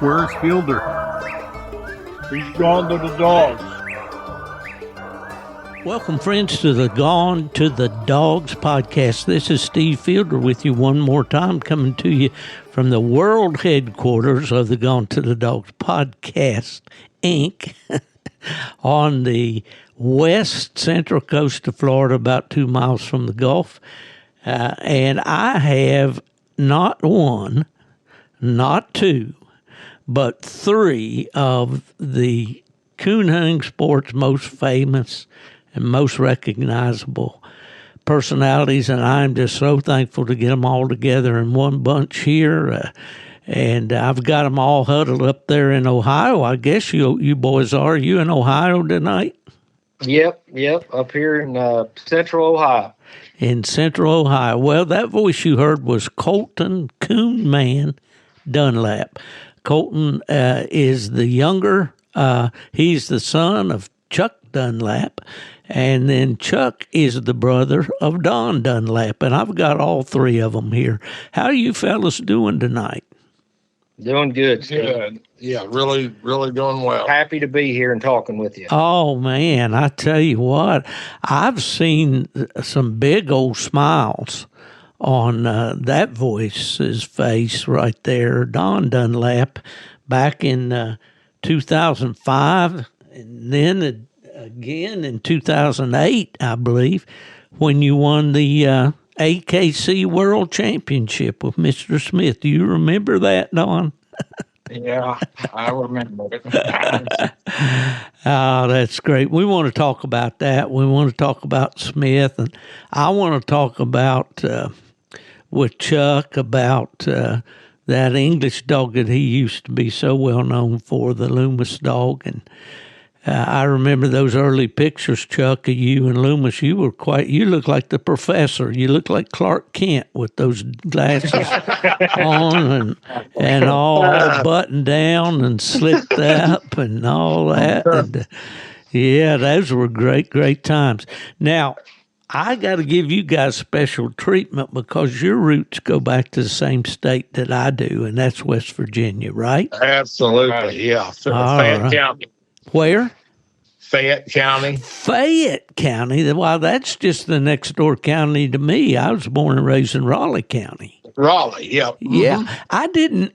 Where's Fielder? He's gone to the dogs. Welcome, friends, to the Gone to the Dogs podcast. This is Steve Fielder with you one more time, coming to you from the world headquarters of the Gone to the Dogs podcast, Inc., on the west central coast of Florida, about 2 miles from the Gulf. And I have not one, not two, but three of the coon hunting sport's most famous and most recognizable personalities, and I'm just so thankful to get them all together in one bunch here. And I've got them all huddled up there in Ohio. I guess you boys are. You in Ohio tonight? Yep, up here in central Ohio. In central Ohio. Well, that voice you heard was Coleton Coonman Dunlap. Coleton is the younger. He's the son of Chuck Dunlap. And then Chuck is the brother of Don Dunlap, and I've got all three of them here. How are you fellas doing tonight? Doing good. Good. Yeah, really doing well. Happy to be here and talking with you. Oh, man, I tell you what, I've seen some big old smiles on that voice's face right there, Don Dunlap, back in 2005, and then again in 2008, I believe, when you won the AKC World Championship with Mr. Smith. Do you remember that, Don? Yeah, I remember it. Oh, that's great. We want to talk about that. We want to talk about Smith, and I want to talk about with Chuck about that English dog that he used to be so well known for, the Lumis dog. And I remember those early pictures, Chuck, of you and Lumis. You look like the professor. You look like Clark Kent with those glasses on and all buttoned down and slicked up and all that. And, yeah, those were great times. Now, I got to give you guys special treatment because your roots go back to the same state that I do, and that's West Virginia, right? Absolutely, yeah. Fayette County. Where? Fayette County. Fayette County. Well, that's just the next door county to me. I was born and raised in Raleigh County. Raleigh, yeah. Mm-hmm. Yeah. I didn't,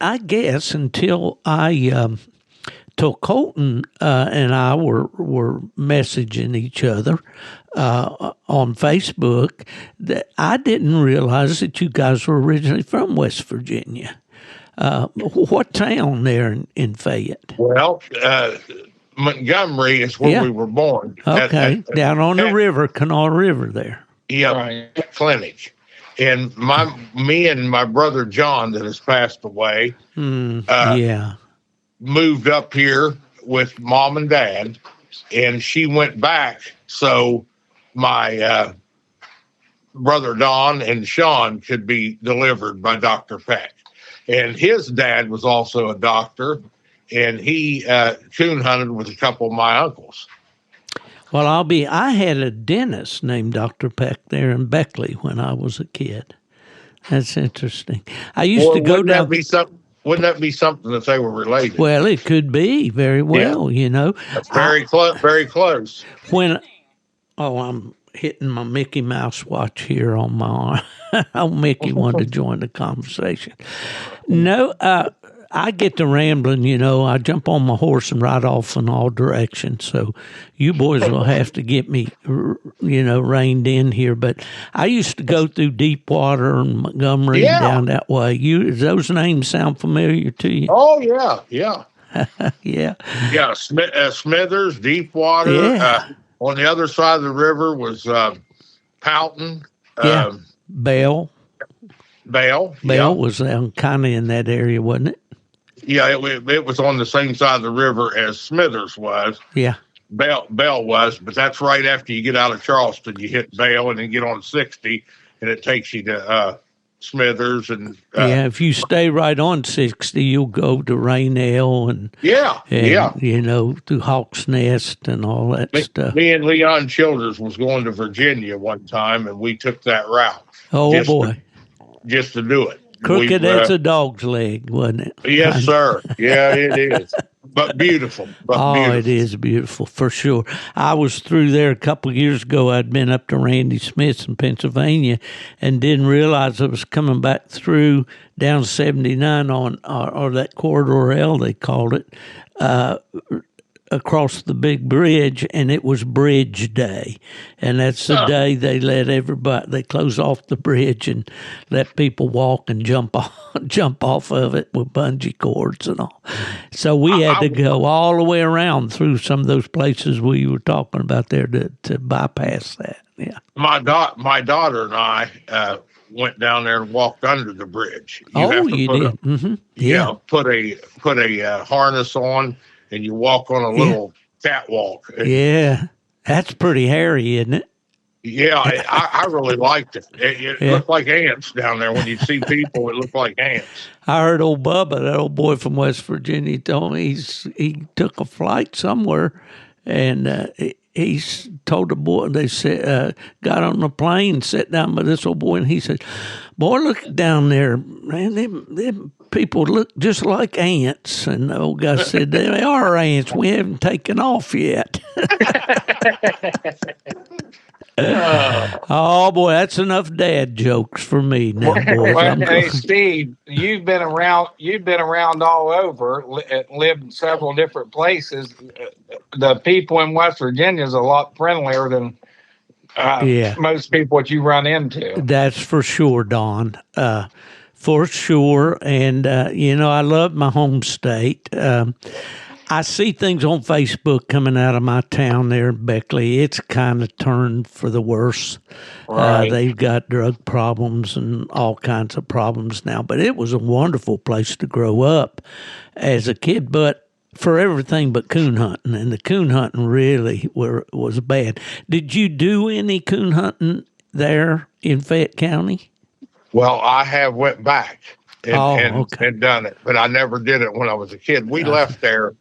I guess until till Coleton and I were messaging each other on Facebook, that I didn't realize that you guys were originally from West Virginia. What town there in Fayette? Well, Montgomery is where we were born. Okay, down on the river, Canal River there. Yeah, right. Clinic. And me and my brother John, that has passed away, moved up here with Mom and Dad, and she went back. So my brother Don and Sean could be delivered by Dr. Peck. And his dad was also a doctor, and he coon hunted with a couple of my uncles. Well, I had a dentist named Dr. Peck there in Beckley when I was a kid. That's interesting. I used to go down. Wouldn't that be something that they were related? Well, it could be very well, That's very close. Very close. I'm hitting my Mickey Mouse watch here on my arm. Oh, Mickey wanted to join the conversation. No, I get to rambling, I jump on my horse and ride off in all directions. So you boys will have to get me, reined in here. But I used to go through Deepwater and Montgomery and down that way. Does those names sound familiar to you? Oh, yeah. Yeah. Yeah, Smithers, Deepwater. Yeah. On the other side of the river was Powton. Bell. Bell was kind of in that area, wasn't it? Yeah, it was on the same side of the river as Smithers was. Yeah. Bell was, but that's right after you get out of Charleston. You hit Bell and then get on 60, and it takes you to Smithers. And if you stay right on 60, you'll go to Rainelle and through Hawk's Nest and all that stuff. Me and Leon Childers was going to Virginia one time, and we took that route. Oh, boy. Just to do it. Crooked as a dog's leg, wasn't it? Yes, sir. Yeah, it is. But beautiful. It is beautiful, for sure. I was through there a couple of years ago. I'd been up to Randy Smith's in Pennsylvania and didn't realize I was coming back through down 79 on, or that corridor L, they called it, across the big bridge, and it was Bridge Day. And that's the day they let everybody, they close off the bridge and let people walk and jump off of it with bungee cords and all. So we had to go all the way around through some of those places we were talking about there to bypass that. Yeah. My daughter and I went down there and walked under the bridge. You did? Mm-hmm. Yeah. Put a harness on, and you walk on a little catwalk. Yeah, that's pretty hairy, isn't it? Yeah, I really liked it. It looked like ants down there. When you see people, it looked like ants. I heard old Bubba, that old boy from West Virginia, told me he took a flight somewhere, and he told the boy, they said, got on the plane, sat down by this old boy, and he said, "Boy, look down there, man, them people look just like ants." And the old guy said, "They are ants. We haven't taken off yet." Oh boy, that's enough dad jokes for me now, boys. Well, hey, Steve, you've been around all over, lived in several different places. The people in West Virginia is a lot friendlier than most people that you run into. That's for sure, Don. For sure. And, I love my home state. I see things on Facebook coming out of my town there in Beckley. It's kind of turned for the worse. Right. They've got drug problems and all kinds of problems now. But it was a wonderful place to grow up as a kid, but for everything but coon hunting. And the coon hunting really was bad. Did you do any coon hunting there in Fayette County? Well, I have went back and done it, but I never did it when I was a kid. We left there.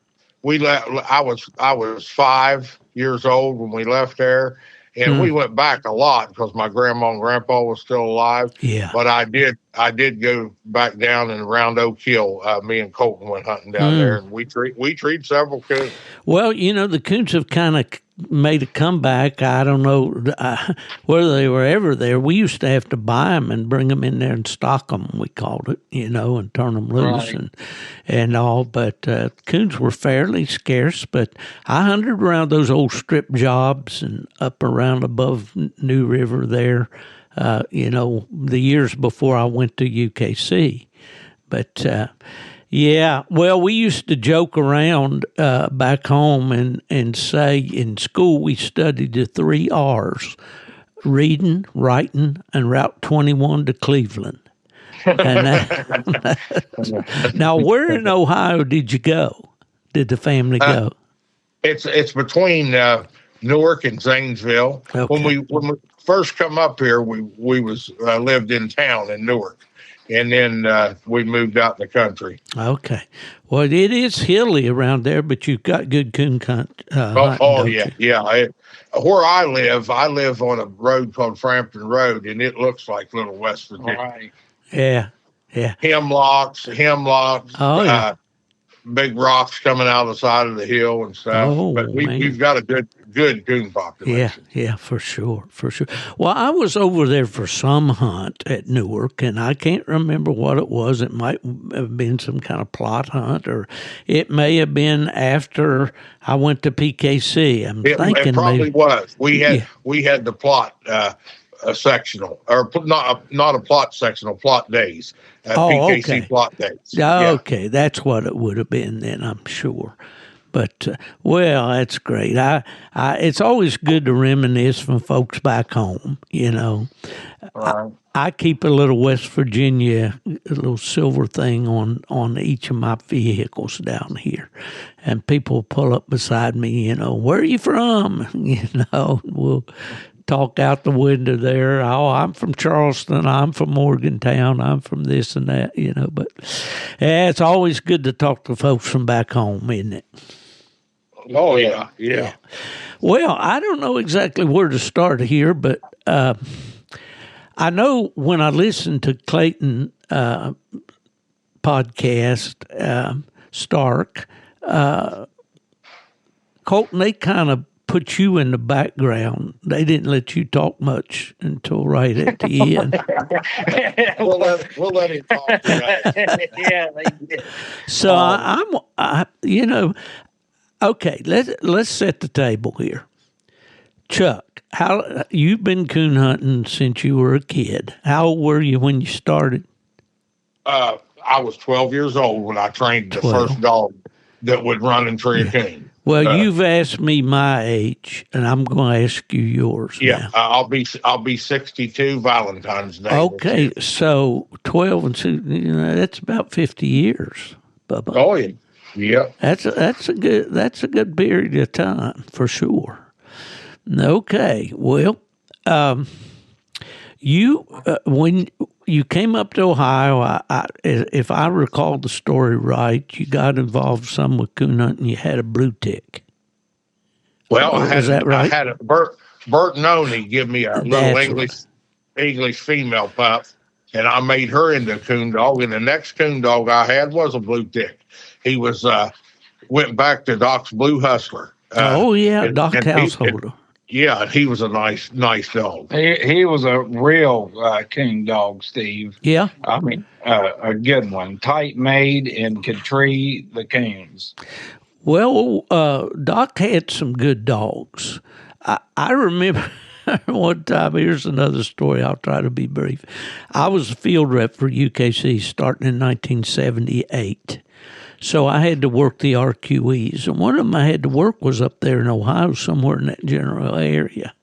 I was 5 years old when we left there, and we went back a lot because my grandma and grandpa was still alive. Yeah. But I did go back down in Round Oak Hill. Me and Coleton went hunting down there, and we treed several coons. Well, the coons have kind of made a comeback. I don't know whether they were ever there. We used to have to buy them and bring them in there and stock them, we called it, and turn them loose and all. But coons were fairly scarce, but I hunted around those old strip jobs and up around above New River there, the years before I went to UKC. But yeah, well, we used to joke around back home and say in school we studied the 3 R's: reading, writing, and Route 21 to Cleveland. And now, where in Ohio did you go? Did the family go? It's between Newark and Zanesville. Okay. When we first come up here, we lived in town in Newark. And then we moved out in the country. Okay. Well, it is hilly around there, but you've got good coon hunt. Yeah. Where I live on a road called Frampton Road, and it looks like little West Virginia. Right. Yeah. Hemlocks. Oh, yeah. Big rocks coming out of the side of the hill and stuff. Oh, but we've got a good coon population. Yeah, for sure. Well, I was over there for some hunt at Newark, and I can't remember what it was. It might have been some kind of plot hunt, or it may have been after I went to PKC. It probably was. We had the plot a sectional, or not a plot sectional, plot days. PKC okay. Plot days. Okay, that's what it would have been then, I'm sure. But, well, that's great. It's always good to reminisce from folks back home, Right. I keep a little West Virginia, a little silver thing on each of my vehicles down here. And people pull up beside me, "Where are you from?" We'll talk out the window there. "Oh, I'm from Charleston. I'm from Morgantown. I'm from this and that," But it's always good to talk to folks from back home, isn't it? Oh, yeah. Well, I don't know exactly where to start here, but I know when I listened to Clayton podcast, Stark, Coleton, they kind of put you in the background. They didn't let you talk much until right at the end. We'll let him talk today. Yeah, they did. So okay. Let's set the table here. Chuck, how you've been coon hunting since you were a kid? How old were you when you started? I was 12 years old when I trained the 12. first dog that would run and tree a coon. Well, you've asked me my age, and I'm going to ask you yours. Yeah, now. I'll be 62 Valentine's Day. Okay, so 12 and 2, that's about 50 years, Bubba. Oh yeah, yeah. That's a good period of time for sure. Okay, well, you when you came up to Ohio, if I recall the story right, you got involved some with coon hunting. You had a blue tick. Well, Is that right? I had a Bert Noney give me a little English female pup, and I made her into a coon dog. And the next coon dog I had was a blue tick. He was went back to Doc's Blue Hustler. Doc Householder. Yeah, he was a nice dog. He was a real coon dog, Steve. Yeah. I mean, a good one, tight made, and could tree the coons. Well, Doc had some good dogs. I remember one time, here's another story. I'll try to be brief. I was a field rep for UKC starting in 1978. So I had to work the RQEs, and one of them I had to work was up there in Ohio, somewhere in that general area.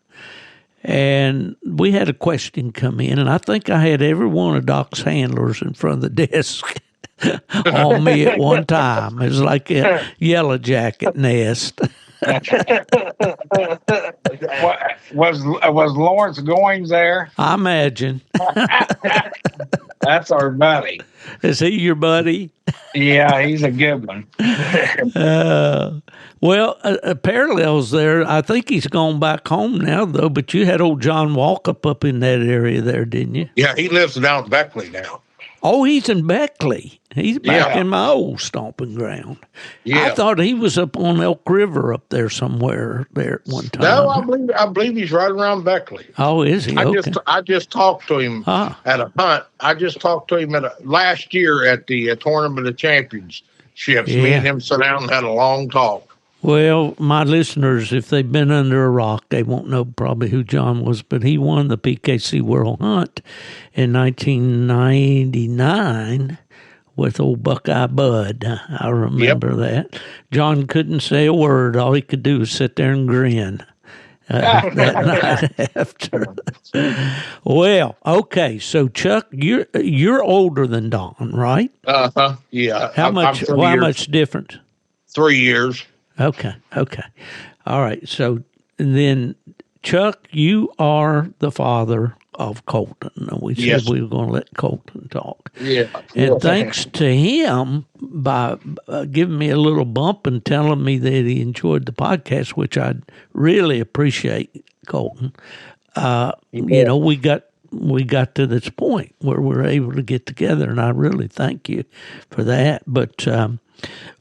And we had a question come in, and I think I had every one of Doc's handlers in front of the desk on me at one time. It was like a yellow jacket nest. Was Lawrence Goings there? I imagine. That's our buddy. Is he your buddy? Yeah, he's a good one. Parallels there. I think he's gone back home now, though. But you had old John Walkup up in that area there, didn't you? Yeah, he lives down Beckley now. Oh, he's in Beckley. He's back in my old stomping ground. Yeah. I thought he was up on Elk River up there somewhere there at one time. No, I believe he's right around Beckley. Oh, is he? I just talked to him at a hunt. I just talked to him last year at the Tournament of Championships. Yeah. Me and him sat down and had a long talk. Well, my listeners, if they've been under a rock, they won't know probably who John was, but he won the PKC World Hunt in 1999 with old Buckeye Bud. I remember that. John couldn't say a word. All he could do was sit there and grin that night after. Well, okay, so Chuck, you're older than Don, right? Yeah. How much different? 3 years. Okay. All right. So then, Chuck, you are the father of Coleton. We said we were going to let Coleton talk. Yeah. And thanks to him, by giving me a little bump and telling me that he enjoyed the podcast, which I really appreciate, Coleton, we got to this point where we're able to get together, and I really thank you for that. But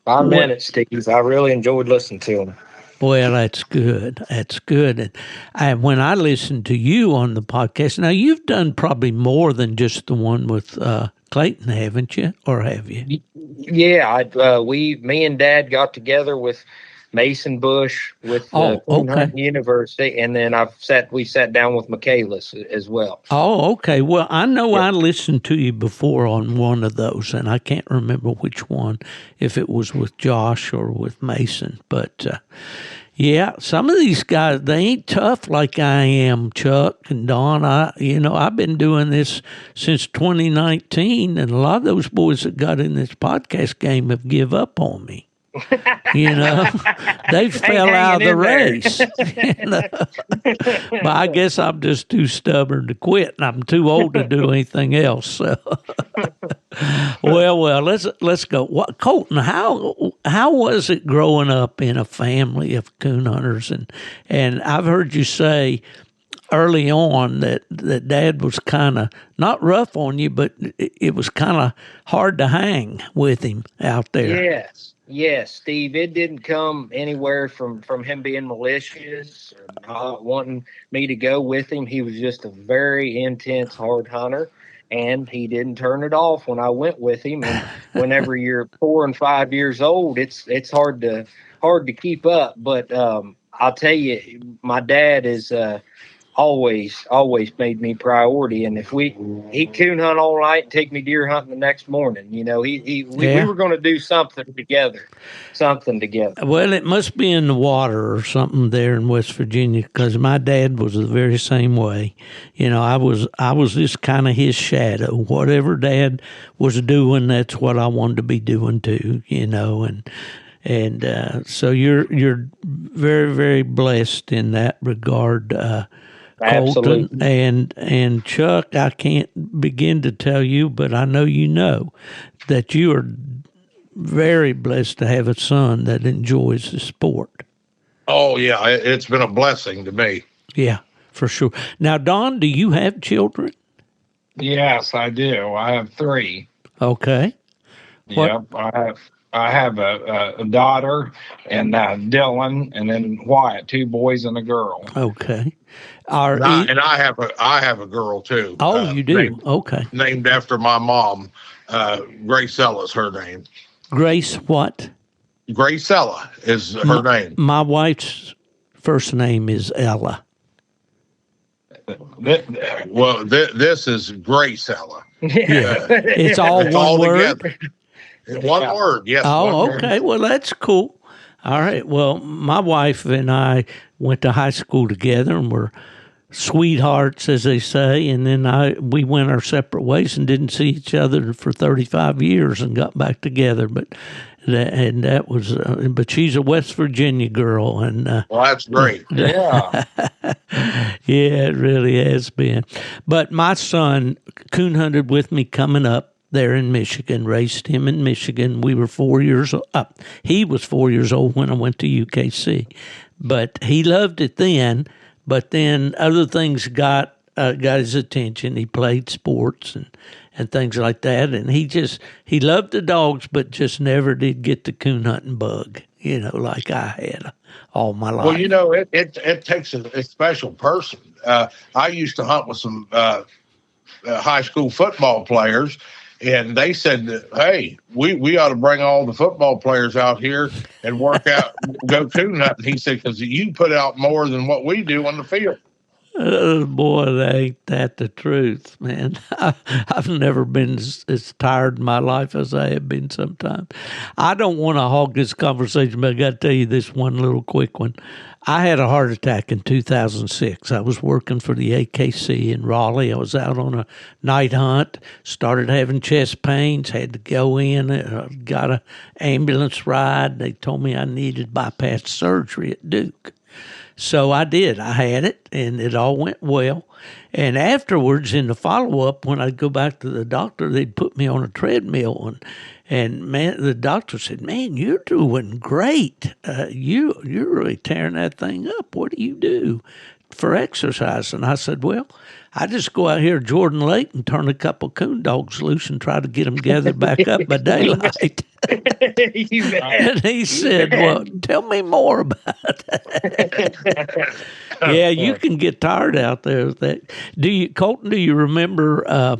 5 minutes, Steve. I really enjoyed listening to him. Well, that's good. That's good. And when I listen to you on the podcast, now you've done probably more than just the one with Clayton, haven't you? Or have you? Yeah, me and Dad got together with Mason Bush with Coonman University, and then we sat down with Michaelis as well. Oh, okay. Well, I know I listened to you before on one of those, and I can't remember which one, if it was with Josh or with Mason. But yeah, some of these guys, they ain't tough like I am, Chuck and Don. I've been doing this since 2019, and a lot of those boys that got in this podcast game have give up on me. They fell out of the race. But I guess I'm just too stubborn to quit, and I'm too old to do anything else. So. Well, let's go. Coleton, how was it growing up in a family of coon hunters? And I've heard you say early on that Dad was kind of not rough on you, but it was kind of hard to hang with him out there. Yes, Steve. It didn't come anywhere from him being malicious or not wanting me to go with him. He was just a very intense hard hunter, and he didn't turn it off when I went with him. And whenever you're 4 and 5 years old, it's hard to keep up. But I'll tell you, my dad is always made me priority. And if he'd coon hunt all night and take me deer hunting the next morning, we were going to do something together. Well, it must be in the water or something there in West Virginia, because my dad was the very same way. I was just kind of his shadow. Whatever Dad was doing, that's what I wanted to be doing too. And so you're very, very blessed in that regard. Coleton and Chuck, I can't begin to tell you, but I know that you are very blessed to have a son that enjoys the sport. Oh, yeah, it's been a blessing to me. Yeah, for sure. Now, Don, do you have children? Yes, I do. I have 3. Okay. Yep, I have a daughter and Dylan, and then Wyatt, 2 boys and a girl. Okay. And I have a girl too. Oh, you do? Okay. Named after my mom. Gracella is her name. Grace what? Gracella is her name. My wife's first name is Ella. Well, this is Gracella. Yeah. It's all one word? Together. One word, yes. Oh, okay. Well, that's cool. All right. Well, my wife and I went to high school together and were sweethearts, as they say. And then we went our separate ways and didn't see each other for 35 years and got back together. But that was. But she's a West Virginia girl, and well, that's great. Yeah. Yeah, it really has been. But my son coon hunted with me coming up there in Michigan, raised him in Michigan. We were 4 years old. He was 4 years old when I went to UKC. But he loved it then, but then other things got his attention. He played sports and things like that, and he loved the dogs, but just never did get the coon hunting bug, like I had all my life. Well, it takes a special person. I used to hunt with some high school football players, and they said that, hey, we ought to bring all the football players out here and work out, go coon hunting. He said, because you put out more than what we do on the field. Oh, boy, ain't that the truth, man. I've never been as tired in my life as I have been sometimes. I don't want to hog this conversation, but I got to tell you this one little quick one. I had a heart attack in 2006. I was working for the AKC in Raleigh. I was out on a night hunt, started having chest pains, had to go in, got an ambulance ride. They told me I needed bypass surgery at Duke. So I did. I had it, and it all went well. And afterwards, in the follow-up, when I'd go back to the doctor, they'd put me on a treadmill. And man, the doctor said, man, you're doing great. You're really tearing that thing up. What do you do for exercise? And I said, well, I just go out here at Jordan Lake and turn a couple coon dogs loose and try to get them gathered back up by daylight. And he said, well, tell me more about that. Yeah, you can get tired out there with that. Coleton, do you remember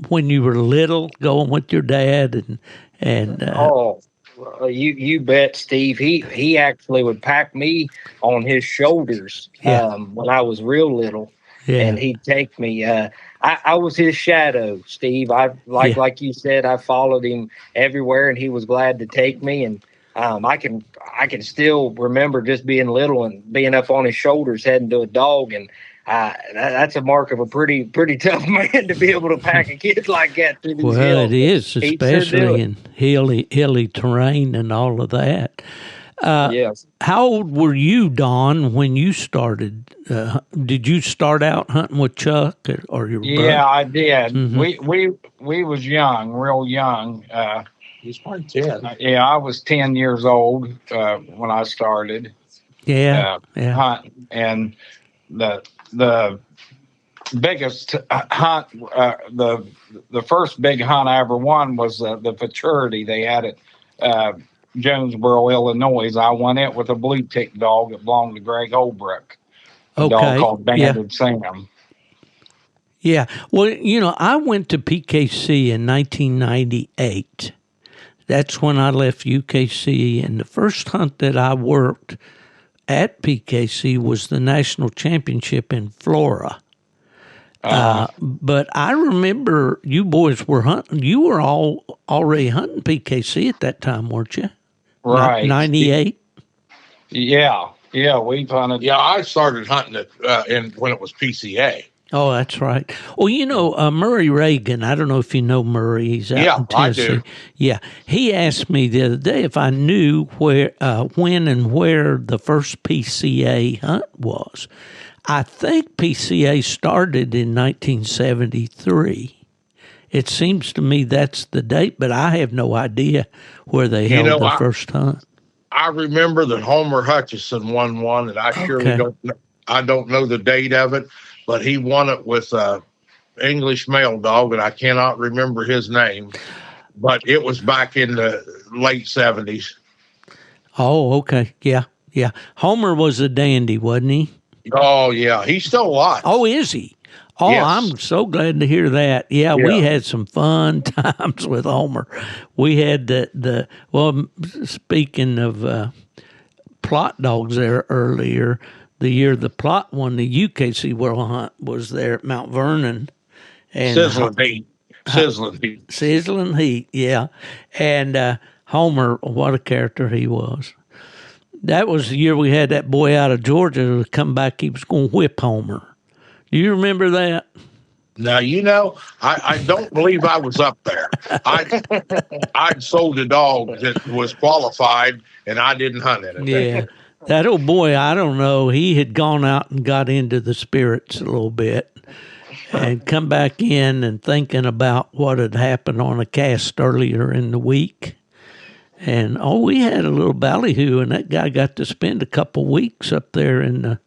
when you were little going with your dad you bet, Steve. He actually would pack me on his shoulders when I was real little. Yeah. And he'd take me. I was his shadow, Steve. Like you said, I followed him everywhere, and he was glad to take me. And I can still remember just being little and being up on his shoulders, heading to a dog, and that's a mark of a pretty tough man to be able to pack a kid like that through these hills. Well, it is, especially in hilly terrain and all of that. Yes. How old were you, Don, when you started? Did you start out hunting with Chuck or your brother? Yeah, I did. Mm-hmm. We was young, real young. He was probably 10. Yeah, I was 10 years old when I started. Yeah. Hunting. And the biggest hunt, the first big hunt I ever won was the futurity they had at Jonesboro, Illinois. I won it with a blue tick dog that belonged to Greg Holbrook, a dog called Banded Sam. Yeah. Well, I went to PKC in 1998. That's when I left UKC, and the first hunt that I worked at PKC was the national championship in Florida. But I remember you boys were hunting. You were all already hunting PKC at that time, weren't you? Right. 98? Yeah, we've hunted. Yeah, I started hunting it when it was PCA. Oh, that's right. Well, Murray Reagan, I don't know if you know Murray. He's out in Tennessee. I do. Yeah, he asked me the other day if I knew when and where the first PCA hunt was. I think PCA started in 1973. It seems to me that's the date, but I have no idea where they held the first hunt. I remember that Homer Hutchison won one, and I surely don't know the date of it, but he won it with a English male dog, and I cannot remember his name, but it was back in the late 70s. Oh, okay. Yeah. Homer was a dandy, wasn't he? Oh, yeah. He's still alive. Oh, is he? Oh, yes. I'm so glad to hear that. Yeah, we had some fun times with Homer. We had speaking of plot dogs there earlier, the year the plot won the UKC World Hunt was there at Mount Vernon. And Sizzling heat, yeah. And Homer, what a character he was. That was the year we had that boy out of Georgia to come back. He was going to whip Homer. Do you remember that? Now, I don't believe I was up there. I'd sold a dog that was qualified, and I didn't hunt it. Yeah. That old boy, I don't know, he had gone out and got into the spirits a little bit and come back in and thinking about what had happened on a cast earlier in the week. And, we had a little ballyhoo, and that guy got to spend a couple weeks up there in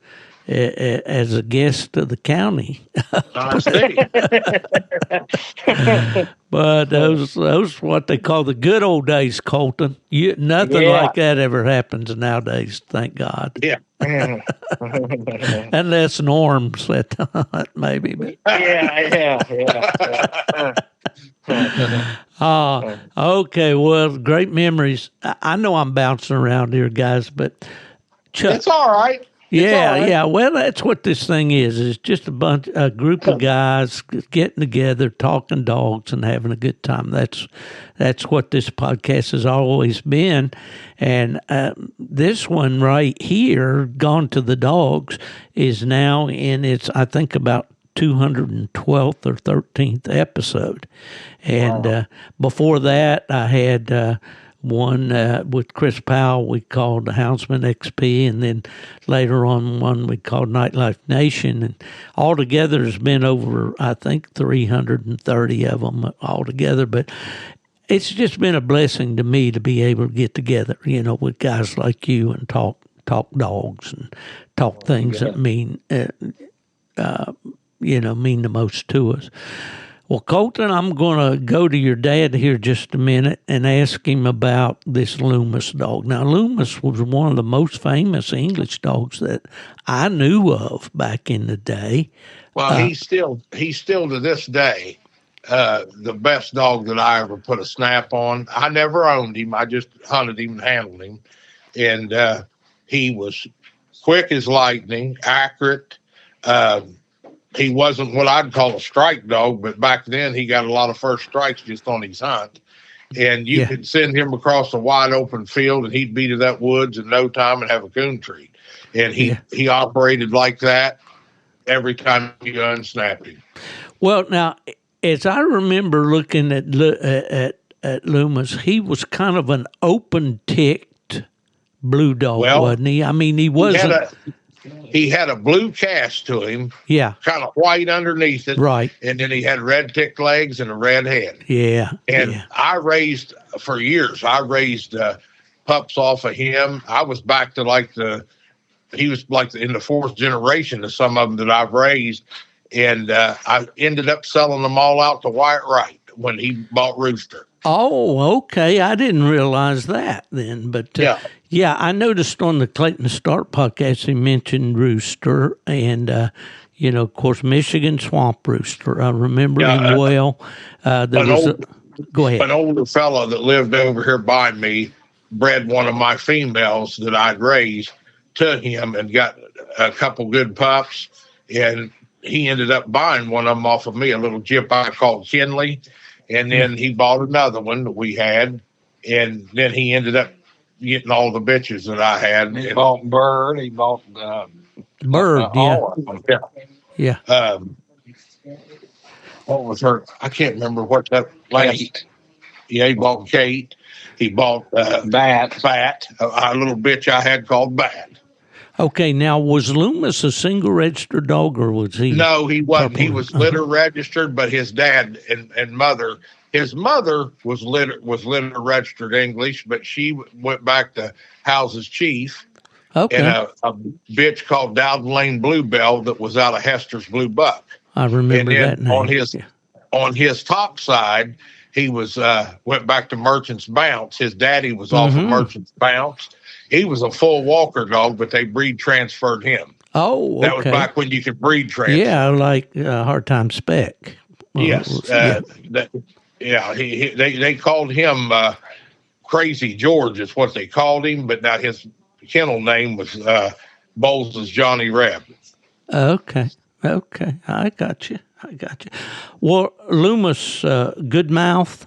as a guest of the county. I see. But those what they call the good old days, Coleton. Nothing like that ever happens nowadays, thank God. Yeah. Unless Norm's that maybe. But. Yeah. Okay, well, great memories. I know I'm bouncing around here, guys, but Chuck. It's all right. Yeah. Well, that's what this thing is. It's just a group of guys getting together, talking dogs, and having a good time. That's what this podcast has always been. And this one right here, Gone to the Dogs, is now in its, I think, about 212th or 13th episode. And before that, I had one with Chris Powell we called the Houndsman XP, and then later on one we called Nightlife Nation. And altogether there's been over, I think, 330 of them altogether. But it's just been a blessing to me to be able to get together, with guys like you and talk dogs and talk things that mean mean the most to us. Well, Coleton, I'm going to go to your dad here just a minute and ask him about this Lumis dog. Now, Lumis was one of the most famous English dogs that I knew of back in the day. Well, he's still to this day the best dog that I ever put a snap on. I never owned him. I just hunted him and handled him. And he was quick as lightning, accurate. He wasn't what I'd call a strike dog, but back then he got a lot of first strikes just on his hunt. And you could send him across a wide open field and he'd be to that woods in no time and have a coon treat. And he operated like that every time you unsnapped him. Well, now, as I remember looking at Lumis, he was kind of an open-ticked blue dog, wasn't he? I mean, he wasn't... He had a blue cast to him, kind of white underneath it, right? And then he had red tick legs and a red head, And I raised pups off of him. I was back to like the he was like in the fourth generation of some of them that I've raised. And I ended up selling them all out to Wyatt Wright when he bought Rooster. Oh, okay. I didn't realize that then. But yeah, I noticed on the Clayton Start podcast he mentioned Rooster and, of course, Michigan Swamp Rooster. I remember him well. Go ahead. An older fellow that lived over here by me bred one of my females that I'd raised to him and got a couple good pups. And he ended up buying one of them off of me, a little gyp I called Kinley. And then he bought another one that we had. And then he ended up getting all the bitches that I had. He bought Bird. He bought Bird, yeah. What was her? I can't remember what that last. Kate. Yeah, he bought Kate. He bought Bat, a little bitch I had called Bat. Okay, now was Lumis a single registered dog, or was he? No, he wasn't. He was litter registered, but his dad and mother, his mother was litter registered English, but she went back to House's chief. Okay. And a bitch called Dowden Lane Bluebell that was out of Hester's Blue Buck. I remember that name. On his top side, he was went back to Merchant's Bounce. His daddy was off of Merchant's Bounce. He was a full walker dog, but they breed transferred him. Oh, okay. That was back when you could breed transfer. Yeah, like Hard Time Spec. Yes. They called him Crazy George is what they called him, but now his kennel name was Bowles' Johnny Reb. Okay. I got you. Well, Lumis, good mouth?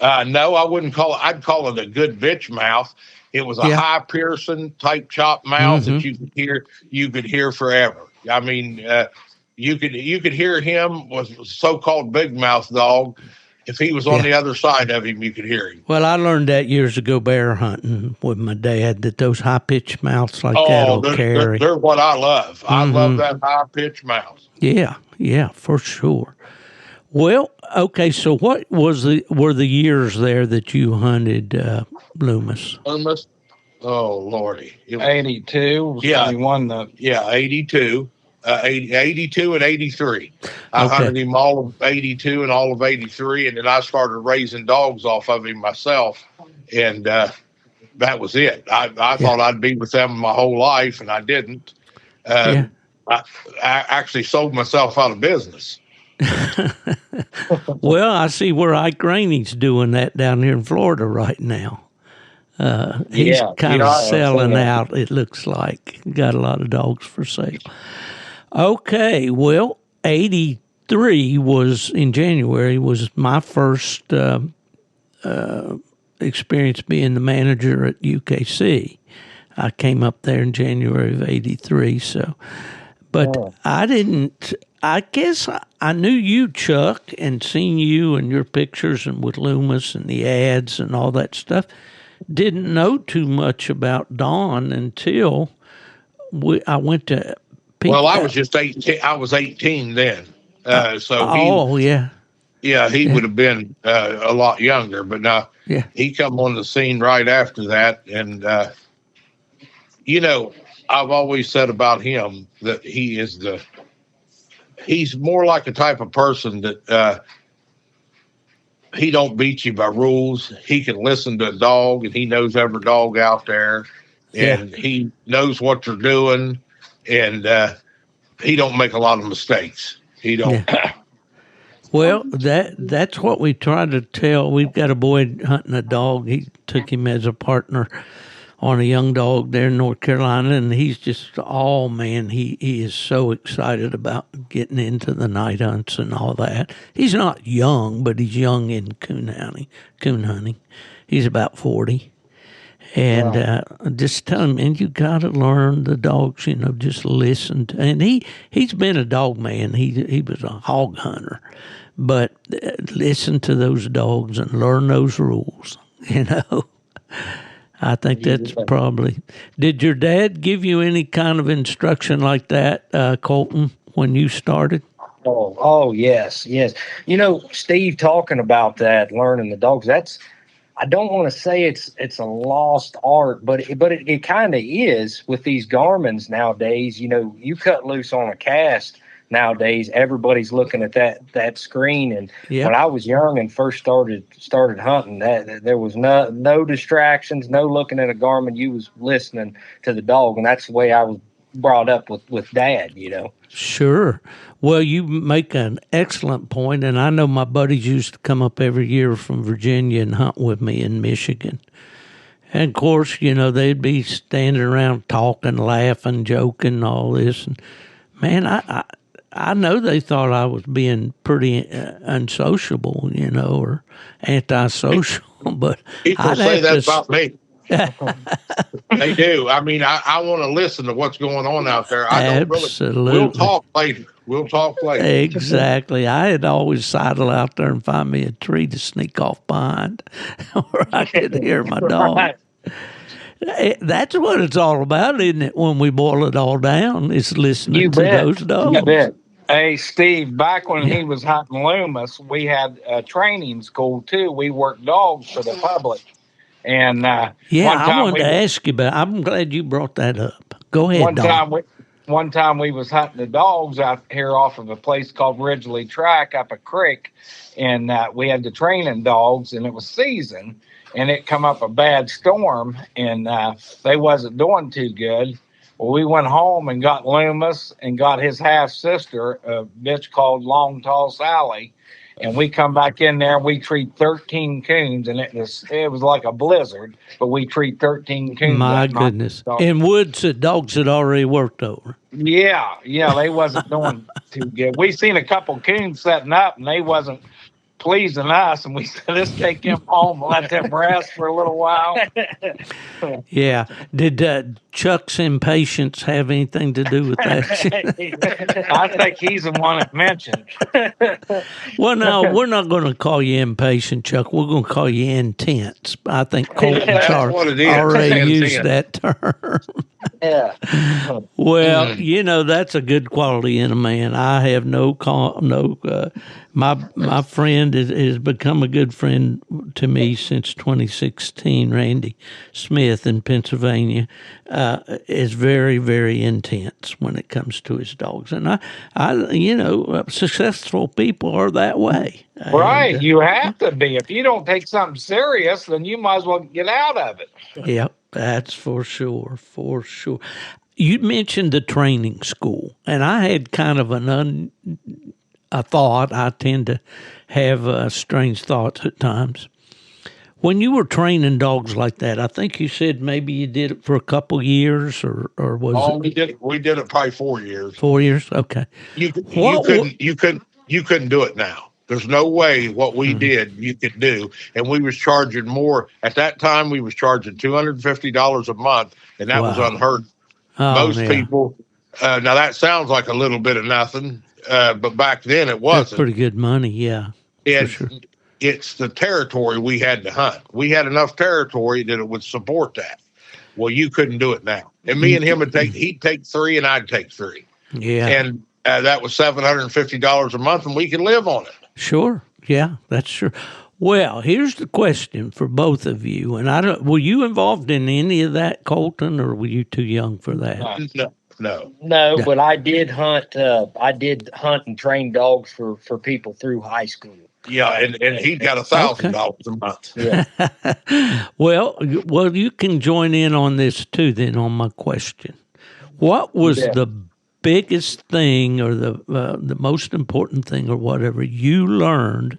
No, I wouldn't call it. I'd call it a good bitch mouth. It was a high Pearson type chop mouth that you could hear forever. I mean, you could hear him was a so-called big mouth dog. If he was on the other side of him, you could hear him. Well, I learned that years ago bear hunting with my dad, that those high-pitched mouths like that will carry. They're what I love. I love that high-pitched mouth. Yeah, for sure. Well, okay, so what were the years there that you hunted Lumis? Lumis? Oh, Lordy. 82. He won the... Yeah, 82. 82 and 83. I hunted him all of 82 and all of 83, and then I started raising dogs off of him myself, and that was it. I thought I'd be with them my whole life, and I didn't. I actually sold myself out of business. Well, I see where Ike Rainey's doing that down here in Florida right now. He's kind of selling out, it looks like. Got a lot of dogs for sale. Okay, well, 83 was in January was my first experience being the manager at UKC. I came up there in January of 83, but I guess I knew you, Chuck, and seen you and your pictures and with Lumis and the ads and all that stuff. Didn't know too much about Don until I went to... I was just 18. I was 18 then. He would have been a lot younger, but now he come on the scene right after that. And, I've always said about him that he's more like a type of person that he don't beat you by rules. He can listen to a dog, and he knows every dog out there, and he knows what they're doing. And he don't make a lot of mistakes. He don't. Yeah. Well, that's what we try to tell. We've got a boy hunting a dog. He took him as a partner on a young dog there in North Carolina, and he's just, he is so excited about getting into the night hunts and all that. He's not young, but he's young in coon hunting. He's about 40. And just tell him, and you got to learn the dogs, just listen to. And he's been a dog man. He was a hog hunter. But listen to those dogs and learn those rules, I think that's probably... Did your dad give you any kind of instruction like that, Coleton, when you started? Oh, yes. Steve talking about that, learning the dogs, I don't want to say it's a lost art, but it kind of is with these Garmins nowadays. You know, you cut loose on a cast nowadays, everybody's looking at that screen. And when I was young and first started hunting, that there was no distractions, no looking at a Garmin. You was listening to the dog, and that's the way I was brought up with Dad. You know. Sure. Well, you make an excellent point, and I know my buddies used to come up every year from Virginia and hunt with me in Michigan. And, of course, you know, they'd be standing around talking, laughing, joking, all this. And, man, I know they thought I was being pretty unsociable, you know, or antisocial, but people say that about me. They do. I mean, I want to listen to what's going on out there. I don't really. We'll talk later. Exactly. I had always sidle out there and find me a tree to sneak off behind where I could hear my dog. That's what it's all about, isn't it? When we boil it all down, it's listening to those dogs. You bet. Hey, Steve, back when he was hunting Lumis, we had a training school, too. We worked dogs for the public. And I wanted to ask you about. I'm glad you brought that up. Go ahead. One time we was hunting the dogs out here off of a place called Ridgely Track up a creek, and we had the training dogs, and it was season, and it come up a bad storm, and they wasn't doing too good. Well, we went home and got Lumis and got his half sister, a bitch called Long Tall Sally. And we come back in there and we treat 13 coons, and it was like a blizzard, but we treat 13 coons. My goodness. In woods that dogs had already worked over. Yeah, they wasn't doing too good. We seen a couple coons setting up, and they wasn't pleasing us, and we said, let's take them home and let them rest for a little while. Yeah. Did Chuck's impatience have anything to do with that? I think he's the one that mentioned. Well, no, we're not going to call you impatient, Chuck. We're going to call you intense. I think Coleton already used that term. Yeah. Well, you know, that's a good quality in a man. I have my friend has become a good friend to me since 2016. Randy Smith in Pennsylvania is very, very intense when it comes to his dogs, and I successful people are that way. Right, and, you have to be. If you don't take something serious, then you might as well get out of it. Yep, that's for sure. For sure. You mentioned the training school, and I had kind of a thought. I tend to have strange thoughts at times. When you were training dogs like that, I think you said maybe you did it for a couple years, or was it? We did it probably 4 years. 4 years, okay. You couldn't do it now. There's no way what we did you could do, and we was charging more at that time. We was charging $250 a month, and that was unheard of. Most people. Now that sounds like a little bit of nothing, but back then it wasn't. That's pretty good money, yeah. It's the territory we had to hunt. We had enough territory that it would support that. Well, you couldn't do it now. And me and him he'd take 3 and I'd take 3. Yeah. And that was $750 a month, and we could live on it. Sure. Yeah, that's true. Well, here's the question for both of you. And were you involved in any of that, Coleton, or were you too young for that? No. But I did hunt. I did hunt and train dogs for people through high school. Yeah, and he got $1,000 a month. Yeah. Well, you can join in on this too. Then on my question, what was the biggest thing, or the most important thing, or whatever you learned,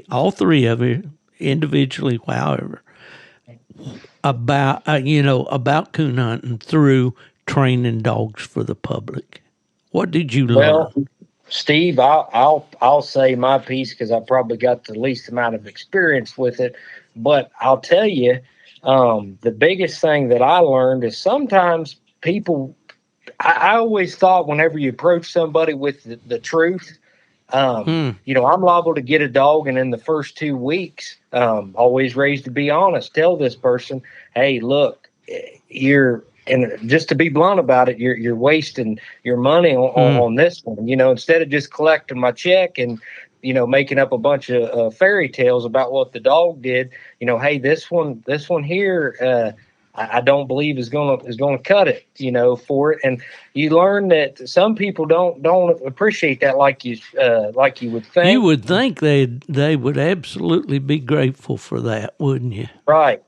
all three of you individually, however, about coon hunting through training dogs for the public? What did you learn? Well, Steve, I'll say my piece because I probably got the least amount of experience with it. But I'll tell you, the biggest thing that I learned is sometimes people. I always thought whenever you approach somebody with the truth, I'm liable to get a dog, and in the first 2 weeks, always raised to be honest. Tell this person, hey, look, and just to be blunt about it, you're wasting your money on this one. Instead of just collecting my check and making up a bunch of fairy tales about what the dog did. Hey, this one here, I don't believe is gonna cut it, for it. And you learn that some people don't appreciate that like you would think. You would think they would absolutely be grateful for that, wouldn't you? Right.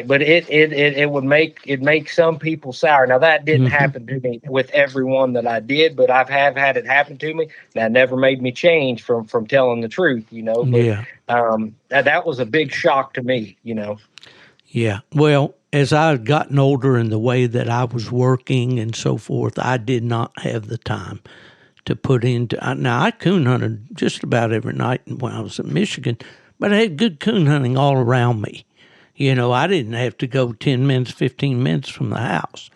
But it would make some people sour. Now that didn't happen to me with everyone that I did, but I've had it happen to me. That never made me change from telling the truth, But, yeah. That was a big shock to me, Yeah. Well, as I've gotten older in the way that I was working and so forth, I did not have the time to put into. Now, I coon hunted just about every night when I was in Michigan, but I had good coon hunting all around me. I didn't have to go 10 minutes, 15 minutes from the house,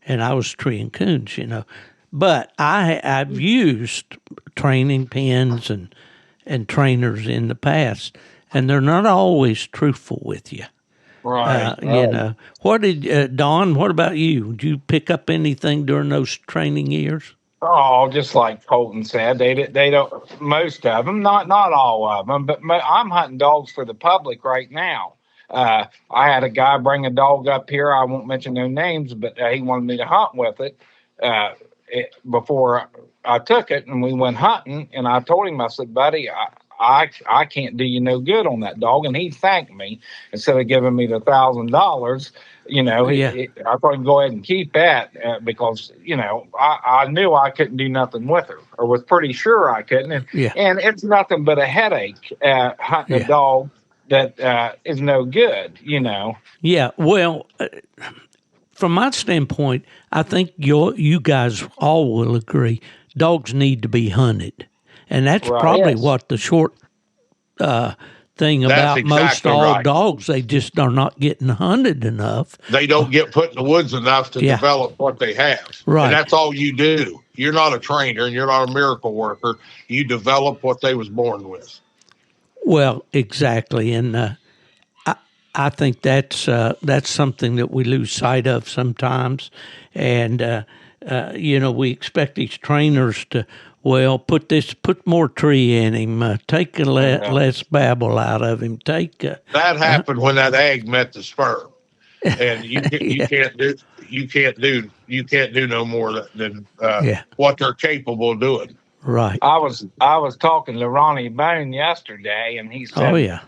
and I was treeing coons, But I've used training pins and trainers in the past, and they're not always truthful with you. Right. What did Don? What about you? Did you pick up anything during those training years? Oh, just like Coleton said, they don't. Most of them, not all of them, but I'm hunting dogs for the public right now. I had a guy bring a dog up here. I won't mention no names, but he wanted me to hunt with it. Before I took it, and we went hunting, and I told him, I said, buddy, I can't do you no good on that dog. And he thanked me instead of giving me the $1,000. I thought he'd go ahead and keep that because, I knew I couldn't do nothing with her, or was pretty sure I couldn't. And it's nothing but a headache hunting a dog that is no good, Yeah, well, from my standpoint, I think you guys all will agree dogs need to be hunted. And that's probably what the short thing about most all dogs. They just are not getting hunted enough. They don't get put in the woods enough to develop what they have. Right. And that's all you do. You're not a trainer and you're not a miracle worker. You develop what they was born with. Well, exactly. And I think that's something that we lose sight of sometimes. And, we expect these trainers to, put more tree in him, take less babble out of him. That happened when that egg met the sperm, and you can't do no more than what they're capable of doing. Right. I was talking to Ronnie Bone yesterday, and he said,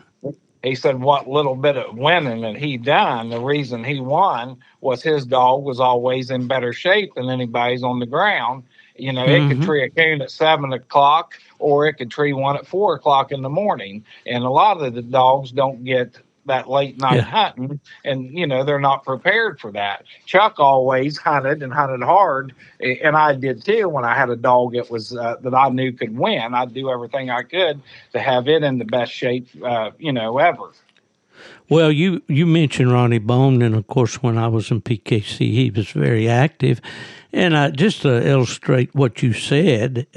he said what little bit of winning that he done, the reason he won was his dog was always in better shape than anybody's on the ground. It could tree a coon at 7 o'clock, or it could tree one at 4 o'clock in the morning. And a lot of the dogs don't get that late night hunting, and they're not prepared for that. Chuck always hunted and hunted hard, and I did too. When I had a dog that was that I knew could win, I'd do everything I could to have it in the best shape, ever. Well, you mentioned Ronnie Bone, and of course, when I was in PKC, he was very active. And just to illustrate what you said,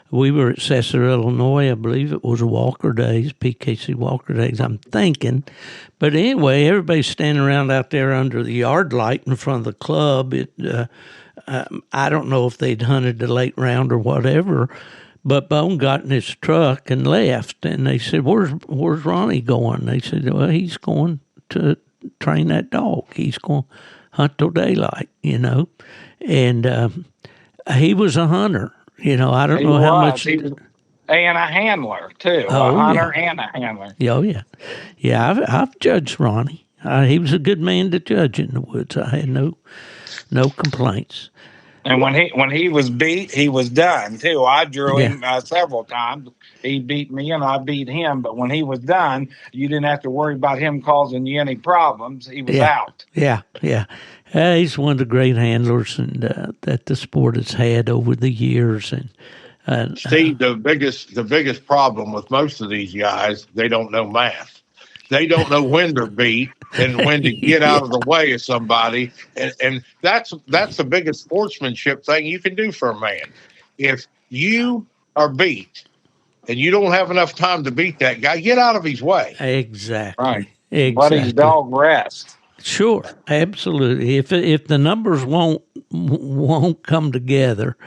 we were at Cesar, Illinois. I believe it was Walker Days, PKC Walker Days, I'm thinking. But anyway, everybody's standing around out there under the yard light in front of the club. I don't know if they'd hunted the late round or whatever, but Bone got in his truck and left. And they said, where's Ronnie going? They said, well, he's going to train that dog. He's going to hunt till daylight, And he was a hunter. I don't know how much. And a handler, too. A hunter and a handler. Oh, yeah. Yeah, I've judged Ronnie. He was a good man to judge in the woods. I had no complaints. And when he was beat, he was done, too. I drew him several times. He beat me and I beat him. But when he was done, you didn't have to worry about him causing you any problems. He was out. Yeah. He's one of the great handlers that the sport has had over the years. And Steve, the biggest problem with most of these guys, they don't know math. They don't know when to beat and when to get out of the way of somebody. And that's the biggest sportsmanship thing you can do for a man. If you are beat and you don't have enough time to beat that guy, get out of his way. Exactly. Right. Exactly. Let his dog rest. Sure, absolutely. If the numbers won't come together,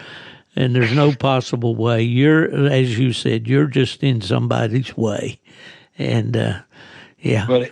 and there's no possible way. You're, as you said, you're just in somebody's way, and yeah. But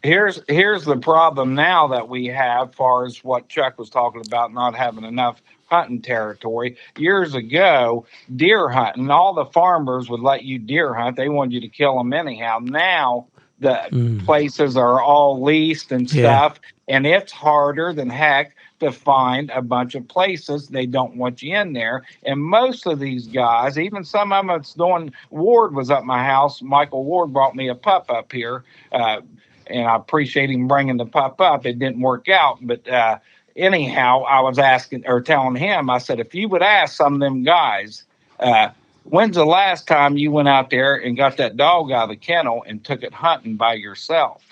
here's the problem now that we have, far as what Chuck was talking about, not having enough hunting territory. Years ago, deer hunting, all the farmers would let you deer hunt. They wanted you to kill them anyhow. Now the places are all leased and stuff, and it's harder than heck to find a bunch of places. They don't want you in there. And most of these guys, even some of them that's doing, Ward was up my house. Michael Ward brought me a pup up here, and I appreciate him bringing the pup up. It didn't work out, but anyhow, I was asking or telling him, I said, if you would ask some of them guys, when's the last time you went out there and got that dog out of the kennel and took it hunting by yourself?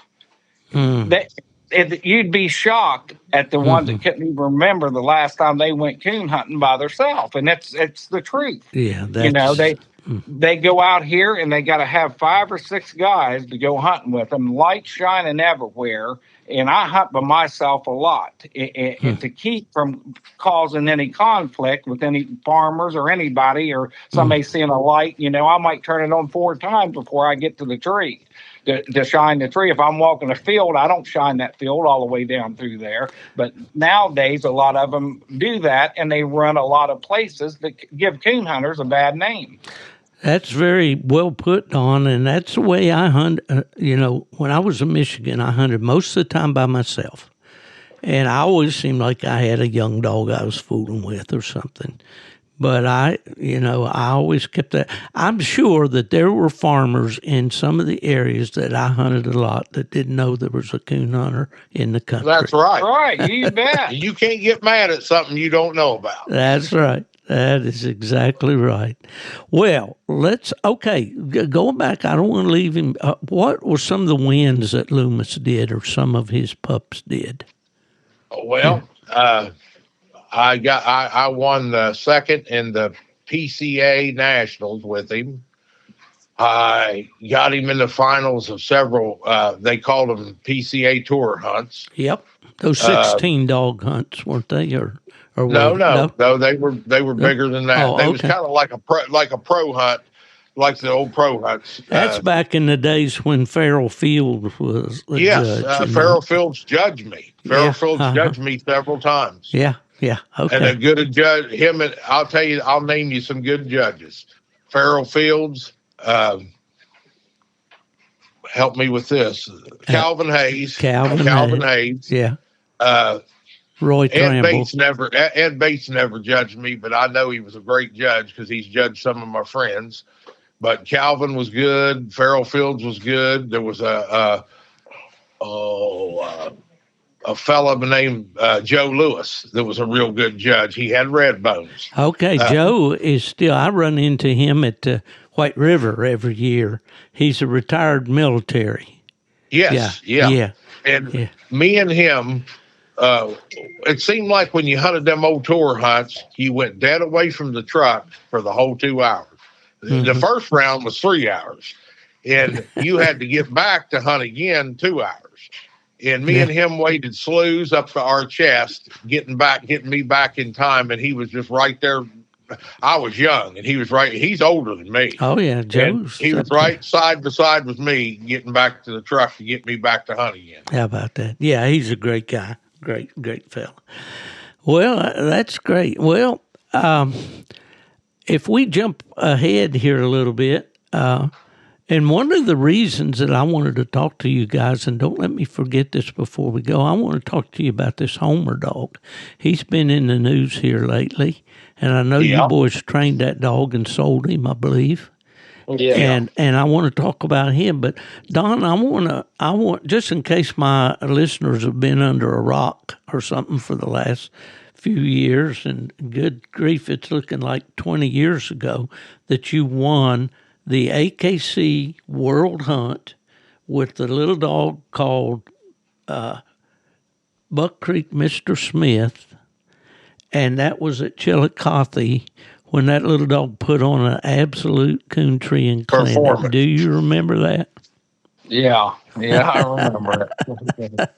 You'd be shocked at the ones that couldn't even remember the last time they went coon hunting by themselves. And it's the truth. Yeah, you know, they go out here and they got to have 5 or 6 guys to go hunting with them, light shining everywhere. And I hunt by myself a lot and to keep from causing any conflict with any farmers or anybody or somebody seeing a light. You know, I might turn it on 4 times before I get to the tree to shine the tree. If I'm walking a field, I don't shine that field all the way down through there. But nowadays, a lot of them do that, and they run a lot of places that give coon hunters a bad name. That's very well put, Don, and that's the way I hunt. You know, when I was in Michigan, I hunted most of the time by myself. And I always seemed like I had a young dog I was fooling with or something. But I always kept that. I'm sure that there were farmers in some of the areas that I hunted a lot that didn't know there was a coon hunter in the country. That's right. Right, you bet. You can't get mad at something you don't know about. That's right. That is exactly right. Well, going back, I don't want to leave him. What were some of the wins that Lumis did or some of his pups did? Well, I won the second in the PCA Nationals with him. I got him in the finals of several, they called them PCA Tour hunts. Yep. Those 16 dog hunts, weren't they? No, they were bigger than that. Oh, they was kind of like a pro hunt, like the old pro hunts. That's back in the days when Farrell Field was the judge. Farrell Fields judged me. Farrell Fields judged me several times. Yeah, okay. And a good judge, I'll name you some good judges. Farrell Fields, help me with this. Calvin Hayes. Calvin Hayes. Yeah. Roy Tramble. Ed Bates never judged me, but I know he was a great judge because he's judged some of my friends. But Calvin was good. Farrell Fields was good. There was a fella named Joe Lewis that was a real good judge. He had red bones. Okay, Joe is still. I run into him at White River every year. He's a retired military. Yes, yeah. And me and him. It seemed like when you hunted them old tour hunts, you went dead away from the truck for the whole 2 hours. The first round was 3 hours, and you had to get back to hunt again 2 hours. And me and him waded sloughs up to our chest, getting me back in time, and he was just right there. I was young, and he was right. He's older than me. Oh yeah, Joe's. He was right side by side with me, getting back to the truck to get me back to hunt again. How about that? Yeah, he's a great guy. Great fella. Well, that's great. Well, if we jump ahead here a little bit, and one of the reasons that I wanted to talk to you guys, and don't let me forget this before we go, I want to talk to you about this Homer dog. He's been in the news here lately, and I know you boys trained that dog and sold him, I believe. Yeah. And I want to talk about him, but Don, I want just in case my listeners have been under a rock or something for the last few years, and good grief, it's looking like 20 years ago that you won the AKC World Hunt with the little dog called Buck Creek Mr. Smith, and that was at Chillicothe. When that little dog put on an absolute coon tree and clan. Do you remember that? Yeah, I remember it.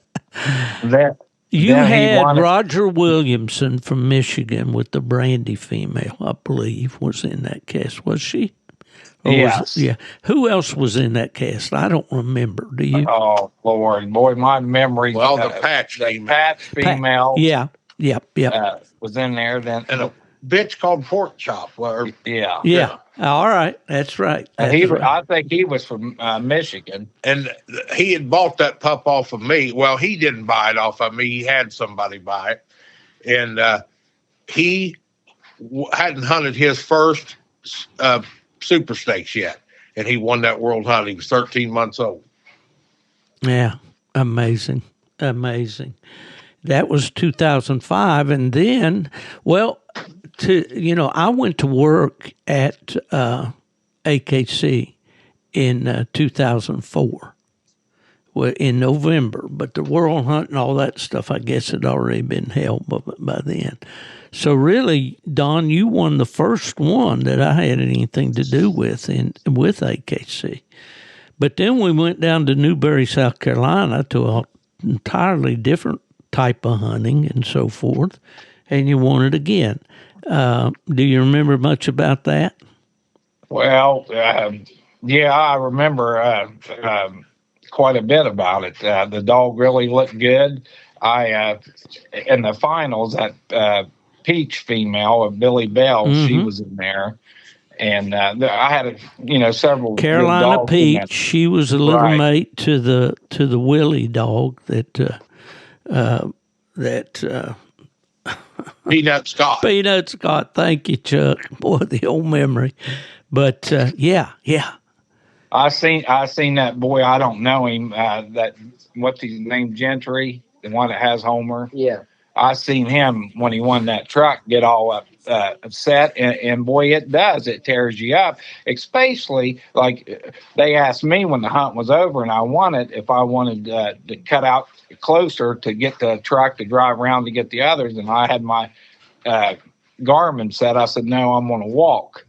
You Then he had wanted- Roger Williamson from Michigan with the Brandy female, I believe, was in that cast, was she? Or Yes. Yeah. Who else was in that cast? I don't remember. Do you? Oh Lord, boy, my memory. Well, the patch the female. patch female. Yeah. Yep. Was in there then. And a bitch called Pork Chop. Or, Yeah. Yeah. All right. That's right. And That's he, right. I think he was from Michigan. and he had bought that pup off of me. Well, he didn't buy it off of me. He had somebody buy it. And he hadn't hunted his first super stakes yet. And he won that world hunt. He was 13 months old. Yeah, amazing. That was 2005, and then, well, I went to work at AKC in 2004, in November. But the world hunt and all that stuff, I guess, had already been held by then. So really, Don, you won the first one that I had anything to do with with AKC. But then we went down to Newberry, South Carolina, to an entirely different type of hunting and so forth, and you won it again. Do you remember much about that? Well, yeah, I remember quite a bit about it. The dog really looked good. In the finals, that Peach female of Billy Bell, she was in there. And I had several Carolina dogs Peach. She was a little mate to the Willie dog that Peanut Scott. Peanut Scott. Thank you, Chuck. Boy, the old memory. But yeah. I seen that boy. I don't know him. That what's his name? Gentry, the one that has Homer. Yeah. I seen him when he won that truck get all upset, and boy, it does. It tears you up. Especially like they asked me when the hunt was over and I won it if I wanted to cut out closer to get the truck to drive around to get the others, and I had my Garmin set. I said no, I'm going to walk,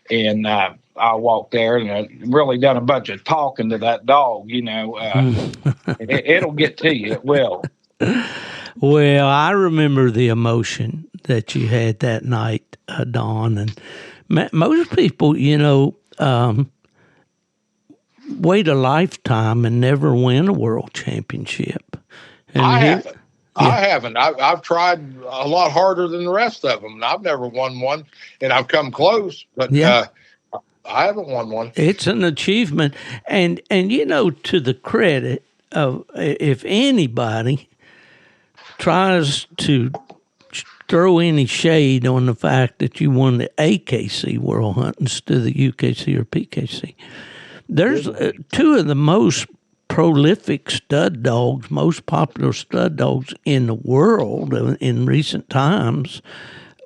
and I walked there and really done a bunch of talking to that dog. It'll get to you. It will. Well, I remember the emotion that you had that night, Don, and most people, wait a lifetime and never win a world championship. And I haven't. I've tried a lot harder than the rest of them. I've never won one, and I've come close, but I haven't won one. It's an achievement, and to the credit of, if anybody tries to throw any shade on the fact that you won the AKC World Hunt instead of the UKC or PKC, there's two of the most prolific stud dogs, most popular stud dogs in the world in recent times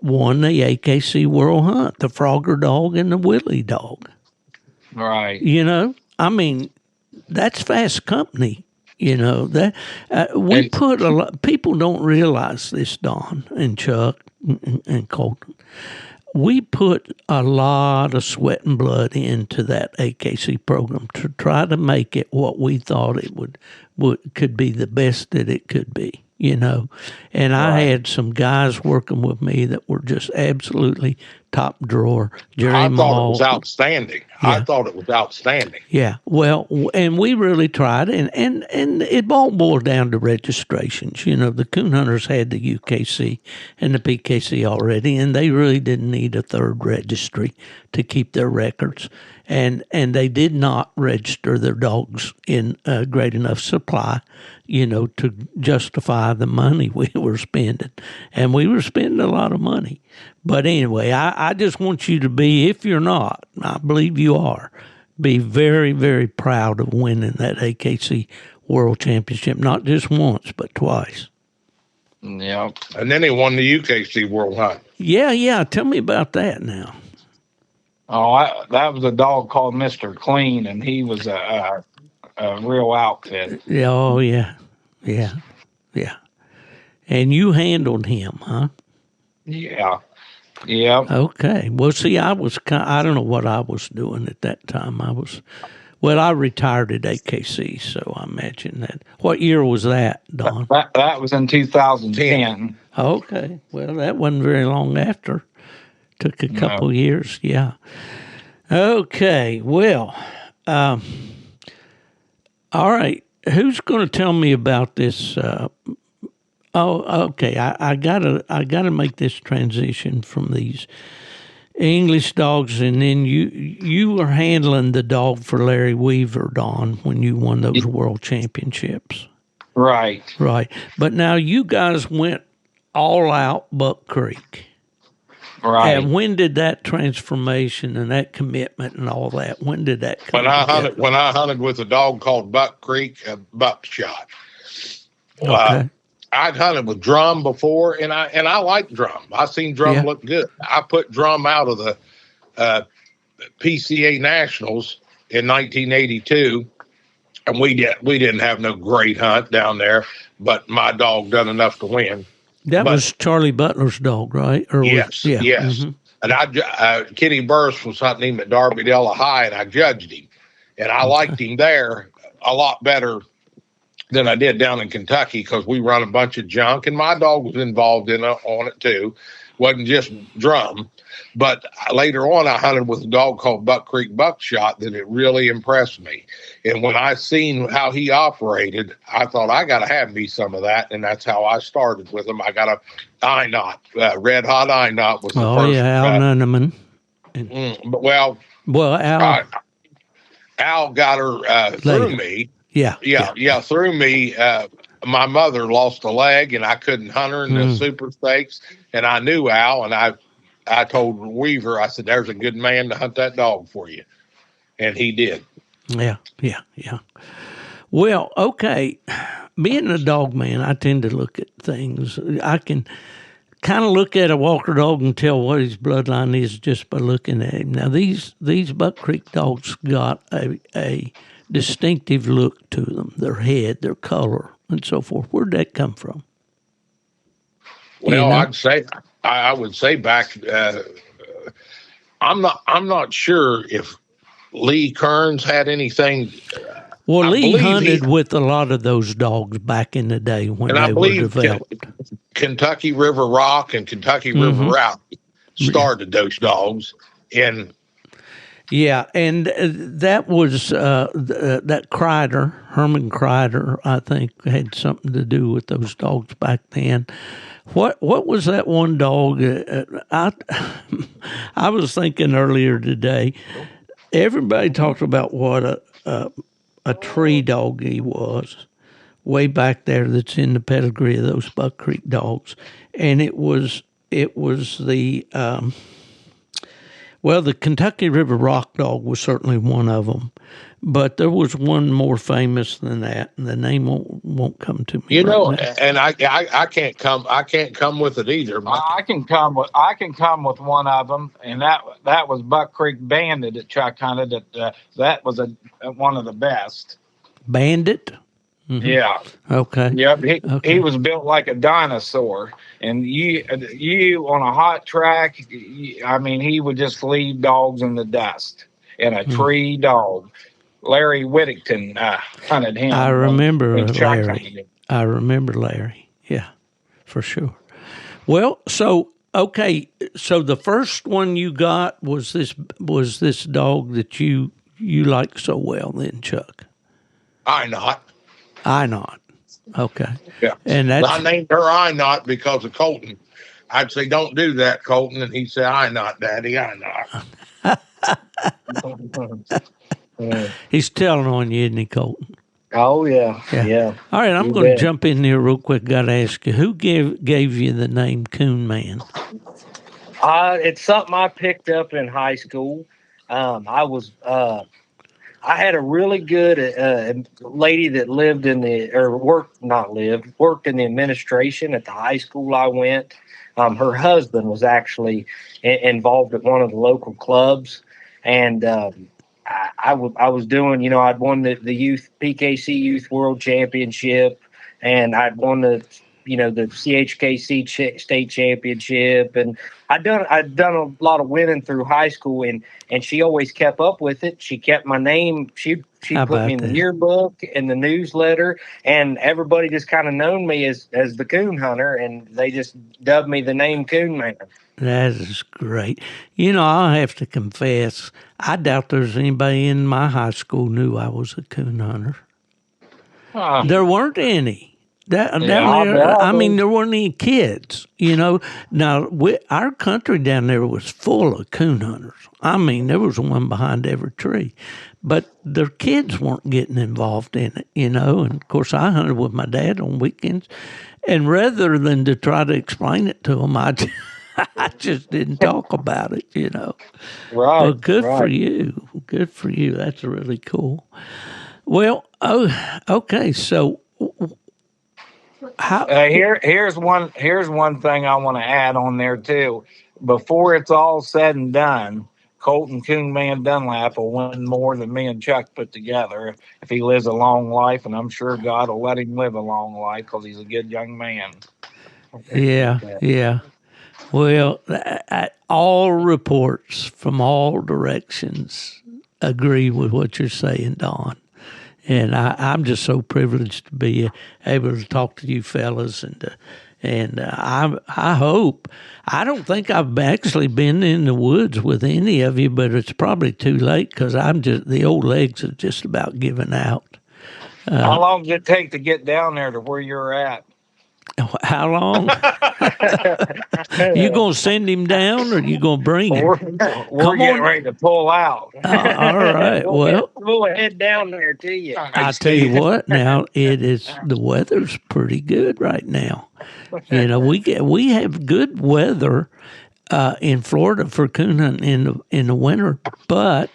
won the AKC World Hunt, the Frogger dog and the Willie dog. Right. I mean, that's fast company. That we put a lot. People don't realize this, Don and Chuck and Coleton. We put a lot of sweat and blood into that AKC program to try to make it what we thought it could be, the best that it could be. And I had some guys working with me that were just absolutely top drawer. I thought it was outstanding. Yeah. I thought it was outstanding. Yeah, well, and we really tried, and it all boiled down to registrations. The coon hunters had the UKC and the PKC already, and they really didn't need a third registry to keep their records. And they did not register their dogs in a great enough supply, to justify the money we were spending. And we were spending a lot of money. But anyway, I just want you to be, if you're not, I believe you are, be very, very proud of winning that AKC World Championship, not just once, but twice. Yeah. And then he won the UKC World Hunt. Yeah. Tell me about that now. Oh, that was a dog called Mr. Clean, and he was a real outfit. Oh, yeah. And you handled him, huh? Yeah. Yeah. Okay. Well, see, I don't know what I was doing at that time. Well, I retired at AKC, so I imagine that. What year was that, Don? That was in 2010. Okay. Well, that wasn't very long after. Took a couple years, yeah. Okay. Well, all right. Who's going to tell me about this? Okay. I gotta make this transition from these English dogs, and then you were handling the dog for Larry Weaver, Don, when you won those world championships. Right. Right. But now you guys went all out Buck Creek. Right. And when did that transformation and that commitment and all that, when did that come together? When I hunted with a dog called Buck Creek, buckshot. Okay. I'd hunted with drum before, and I like drum. I seen drum look good. I put drum out of the PCA Nationals in 1982, and we didn't have no great hunt down there, but my dog done enough to win. That was Charlie Butler's dog, right? Or yes. Mm-hmm. And Kenny Burris was hunting him at Darby-Della High, and I judged him, and I liked him there a lot better than I did down in Kentucky, because we run a bunch of junk, and my dog was involved on it too. Wasn't just drum. But later on, I hunted with a dog called Buck Creek Buckshot that it really impressed me. And when I seen how he operated, I thought, I got to have me some of that. And that's how I started with him. I got a eye knot, red hot eye knot was the first. Oh, yeah, Al Nunneman. Well, Al got her through me. Yeah, through me. My mother lost a leg, and I couldn't hunt her in the super stakes. And I knew Al, and I told Weaver, I said, there's a good man to hunt that dog for you. And he did. Yeah. Well, okay. Being a dog man, I tend to look at things. I can kind of look at a Walker dog and tell what his bloodline is just by looking at him. Now, these Buck Creek dogs got a distinctive look to them, their head, their color, and so forth. Where'd that come from? Well, I would say back. I'm not sure if Lee Kearns had anything. Well, Lee hunted with a lot of those dogs back in the day when they were developed. Kentucky River Rock and Kentucky River Route started those dogs, and that was that Kreider, Herman Kreider, I think, had something to do with those dogs back then. What was that one dog? I was thinking earlier today. Everybody talked about what a tree dog he was way back there. That's in the pedigree of those Buck Creek dogs, and it was the. Well, the Kentucky River Rock dog was certainly one of them, but there was one more famous than that, and the name won't come to me. You know, and I can't come with it either. I can come with one of them, and that was Buck Creek Bandit at Chuck hunted. That was one of the best. Bandit. Mm-hmm. Yeah. Okay. Yep. He was built like a dinosaur, and you on a hot track. He would just leave dogs in the dust. And a tree dog. Larry Whittington hunted him. I remember Larry. Yeah, for sure. Well, so the first one you got was this dog that you liked so well, then, Chuck. I Knot. Okay. Yeah. And I named her I Knot because of Coleton. I'd say, don't do that, Coleton. And he'd say, I Knot, Daddy, I Knot. He's telling on you, isn't he, Coleton? Oh, yeah. All right, I'm going to jump in here real quick. Got to ask you, who gave you the name Coonman? It's something I picked up in high school. I had a really good lady that worked in the administration at the high school I went. Her husband was actually involved at one of the local clubs, and I was doing, I'd won the youth PKC Youth World Championship, and I'd won the the CHKC state championship, and I'd done a lot of winning through high school, and she always kept up with it. She kept my name. She put me in the yearbook and the newsletter, and everybody just kind of known me as the coon hunter, and they just dubbed me the name Coonman. That is great. I'll have to confess, I doubt there's anybody in my high school knew I was a coon hunter. There weren't any. Down there, I mean, there weren't any kids, Now, our country down there was full of coon hunters. I mean, there was one behind every tree. But their kids weren't getting involved in it, And, of course, I hunted with my dad on weekends. And rather than to try to explain it to them, I just didn't talk about it, Right. But good for you. Good for you. That's really cool. Well, okay. So, here's one thing I want to add on there too. Before it's all said and done, Coleton Coonman Dunlap will win more than me and Chuck put together if he lives a long life, and I'm sure God will let him live a long life because he's a good young man. Yeah. Well, all reports from all directions agree with what you're saying, Don. And I'm just so privileged to be able to talk to you fellas, and I hope. I don't think I've actually been in the woods with any of you, but it's probably too late because the old legs are just about giving out. How long does it take to get down there to where you're at? How long? You gonna send him down, or you gonna bring him? We're getting ready to pull out. All right. Well, we'll head down there to you. I tell you what. Now the weather's pretty good right now. We have good weather in Florida for coon hunting in the winter. But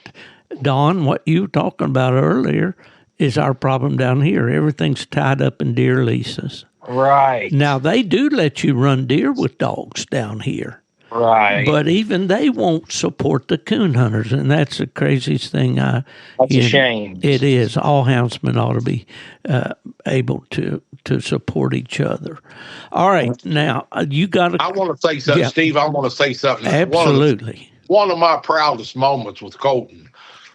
Don, what you were talking about earlier is our problem down here. Everything's tied up in deer leases. Right. Now, they do let you run deer with dogs down here. Right. But even they won't support the coon hunters, and that's the craziest thing. That's a shame. It is. All houndsmen ought to be able to support each other. All right. Now, you got to... I want to say something, Yeah. Steve. I want to say something. Absolutely. One of my proudest moments with Coleton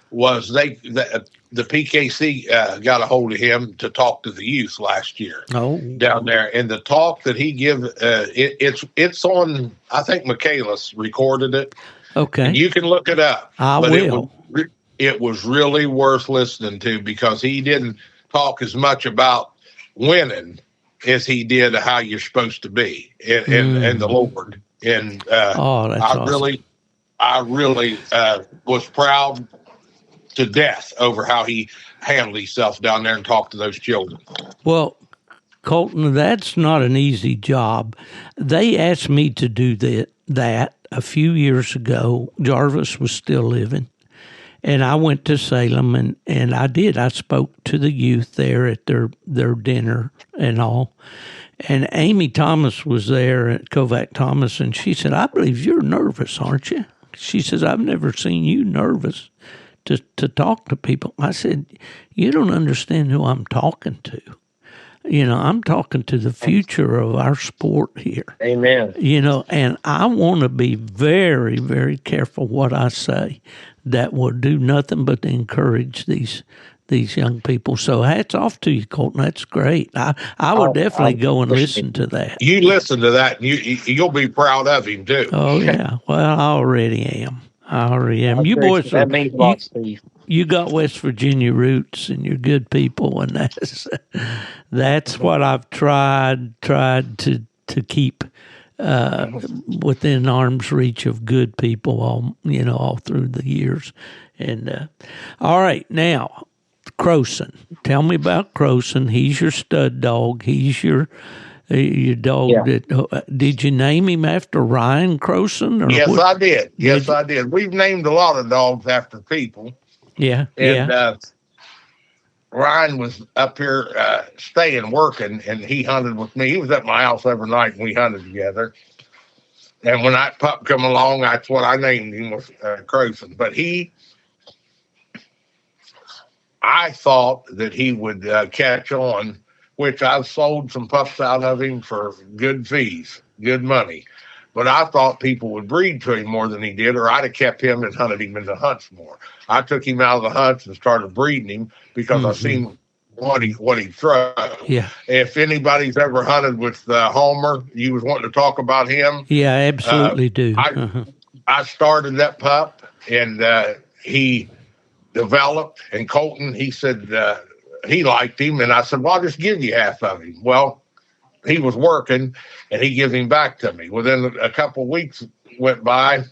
was the PKC got a hold of him to talk to the youth last year down there. And the talk that he give, it's on, I think Michaelis recorded it. Okay. And you can look it up. I will. It was really worth listening to because he didn't talk as much about winning as he did how you're supposed to be and the Lord. And that's awesome. I really was proud to death over how he handled himself down there and talked to those children. Well, Coleton, that's not an easy job. They asked me to do that a few years ago. Jarvis was still living. And I went to Salem, and I did. I spoke to the youth there at their dinner and all. And Amy Thomas was there at Kovac Thomas, and she said, I believe you're nervous, aren't you? She says, I've never seen you nervous to talk to people. I said, you don't understand who I'm talking to. I'm talking to the future of our sport here. Amen. And I want to be very, very careful what I say. That will do nothing but encourage these young people. So hats off to you, Coleton. That's great. I would definitely go and listen to that. You listen to that, and you'll be proud of him too. Oh yeah. Well, I already am. You boys, that means a lot, Steve. You got West Virginia roots, and you're good people, and that's what I've tried to keep within arm's reach of good people all through the years. And all right, now Croson. Tell me about Croson. He's your stud dog. He's your dog. Yeah. Did you name him after Ryan Croson? Yes, I did. Yes, I did. We've named a lot of dogs after people. Yeah, and Ryan was up here staying, working, and he hunted with me. He was at my house every night, and we hunted together. And when that pup come along, that's what I named him, was Croson. But I thought that he would catch on which I've sold some pups out of him for good fees, good money. But I thought people would breed to him more than he did, or I'd have kept him and hunted him in the hunts more. I took him out of the hunts and started breeding him because I seen what he throw. Yeah. If anybody's ever hunted with Homer, you was wanting to talk about him. Yeah, I absolutely do. I started that pup, and he developed. And Coleton, he said he liked him, and I said, "Well, I'll just give you half of him." Well, he was working, and he gave him back to me. Within a couple of weeks went by.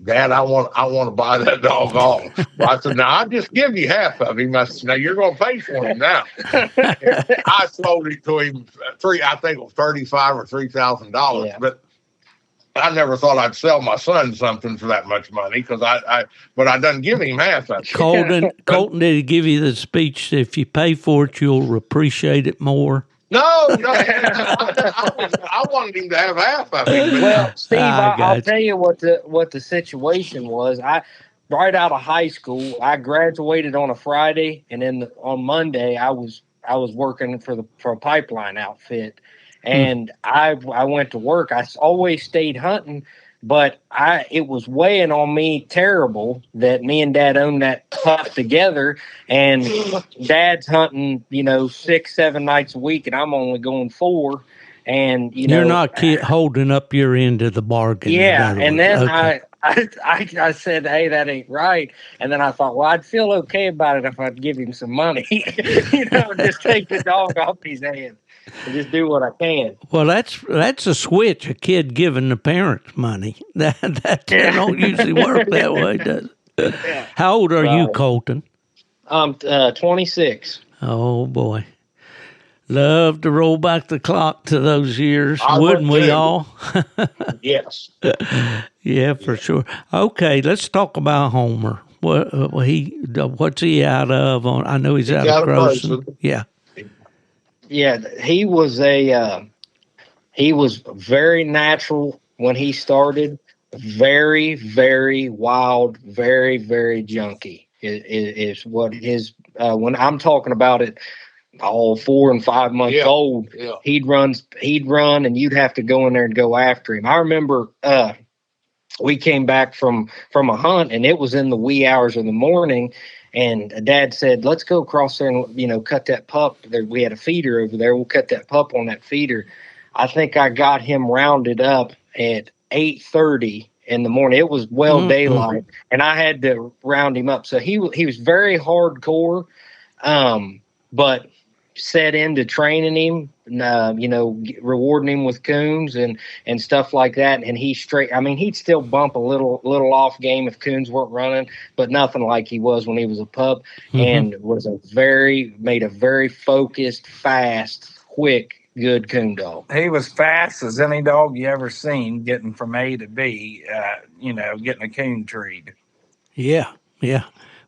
Dad, I want to buy that dog off. I said, "Now I'll just give you half of him." I said, "Now you're going to pay for him now." I sold it to him I think it was $35,000 or $3,000. Yeah. But I never thought I'd sell my son something for that much money because I done give him half of it. Coleton, did he give you the speech? If you pay for it, you'll appreciate it more. No, I wanted him to have half of it. Well, Steve, I'll tell you what the situation was. Right out of high school, I graduated on a Friday, and then on Monday, I was working for a pipeline outfit, and I went to work. I always stayed hunting, but it was weighing on me terrible that me and Dad owned that pup together, and Dad's hunting, 6-7 nights a week, and I'm only going 4. And you're not holding up your end of the bargain. Yeah, and then okay. I said, "Hey, that ain't right." And then I thought, well, I'd feel okay about it if I'd give him some money, just take the dog off his hands. And just do what I can. Well, that's a switch. A kid giving the parents money. That don't usually work that way, does it? Yeah. How old are you, Coleton? I'm 26. Oh boy, love to roll back the clock to those years, wouldn't we all? Yes. Yeah, for sure. Okay, let's talk about Homer. What's he out of? I know he's out of Crossbred. Yeah. Yeah, he was very natural when he started. Very, very wild. Very, very junky is what his. When I'm talking about it, all 4 and 5 months old, he'd run, and you'd have to go in there and go after him. I remember we came back from a hunt, and it was in the wee hours of the morning. And Dad said, "Let's go across there and, cut that pup. We had a feeder over there. We'll cut that pup on that feeder." I think I got him rounded up at 8:30 in the morning. It was daylight, and I had to round him up. So he was very hardcore, but set into training him, rewarding him with coons and stuff like that. And he'd still bump a little off game if coons weren't running, but nothing like he was when he was a pup, and made a very focused, fast, quick, good coon dog. He was fast as any dog you ever seen, getting from A to B, getting a coon treed. Yeah.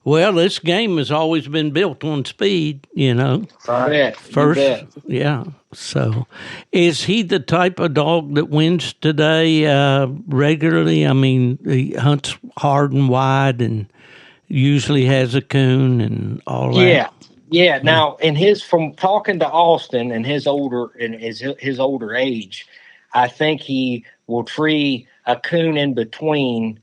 Well, this game has always been built on speed, First, yeah. So, is he the type of dog that wins today regularly? I mean, he hunts hard and wide and usually has a coon and all that. Yeah. Now, from talking to Austin and his older age, I think he will tree a coon in between.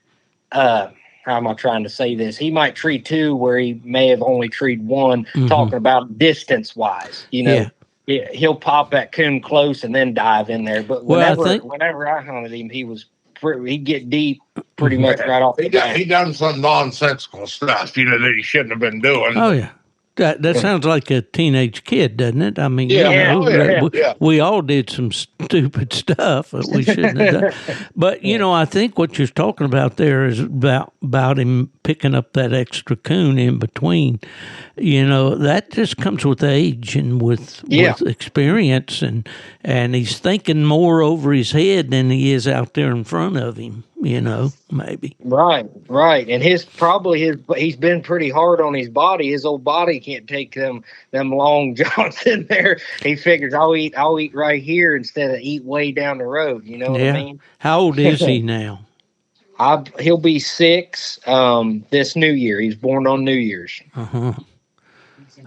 How am I trying to say this? He might tree 2 where he may have only treed 1, talking about distance wise, he'll pop that coon close and then dive in there. But whenever I hunted him, he'd get deep pretty much right off the bat. He done some nonsensical stuff, that he shouldn't have been doing. Oh, yeah. That sounds like a teenage kid, doesn't it? I mean, we all did some stupid stuff that we shouldn't have done. But, I think what you're talking about there is about him picking up that extra coon in between. That just comes with age and with experience, and he's thinking more over his head than he is out there in front of him. Maybe. Right. And he's been pretty hard on his body. His old body can't take them long johns in there. He figures I'll eat right here instead of eat way down the road. You know what I mean? How old is he now? He'll be 6 this New Year. He's born on New Year's.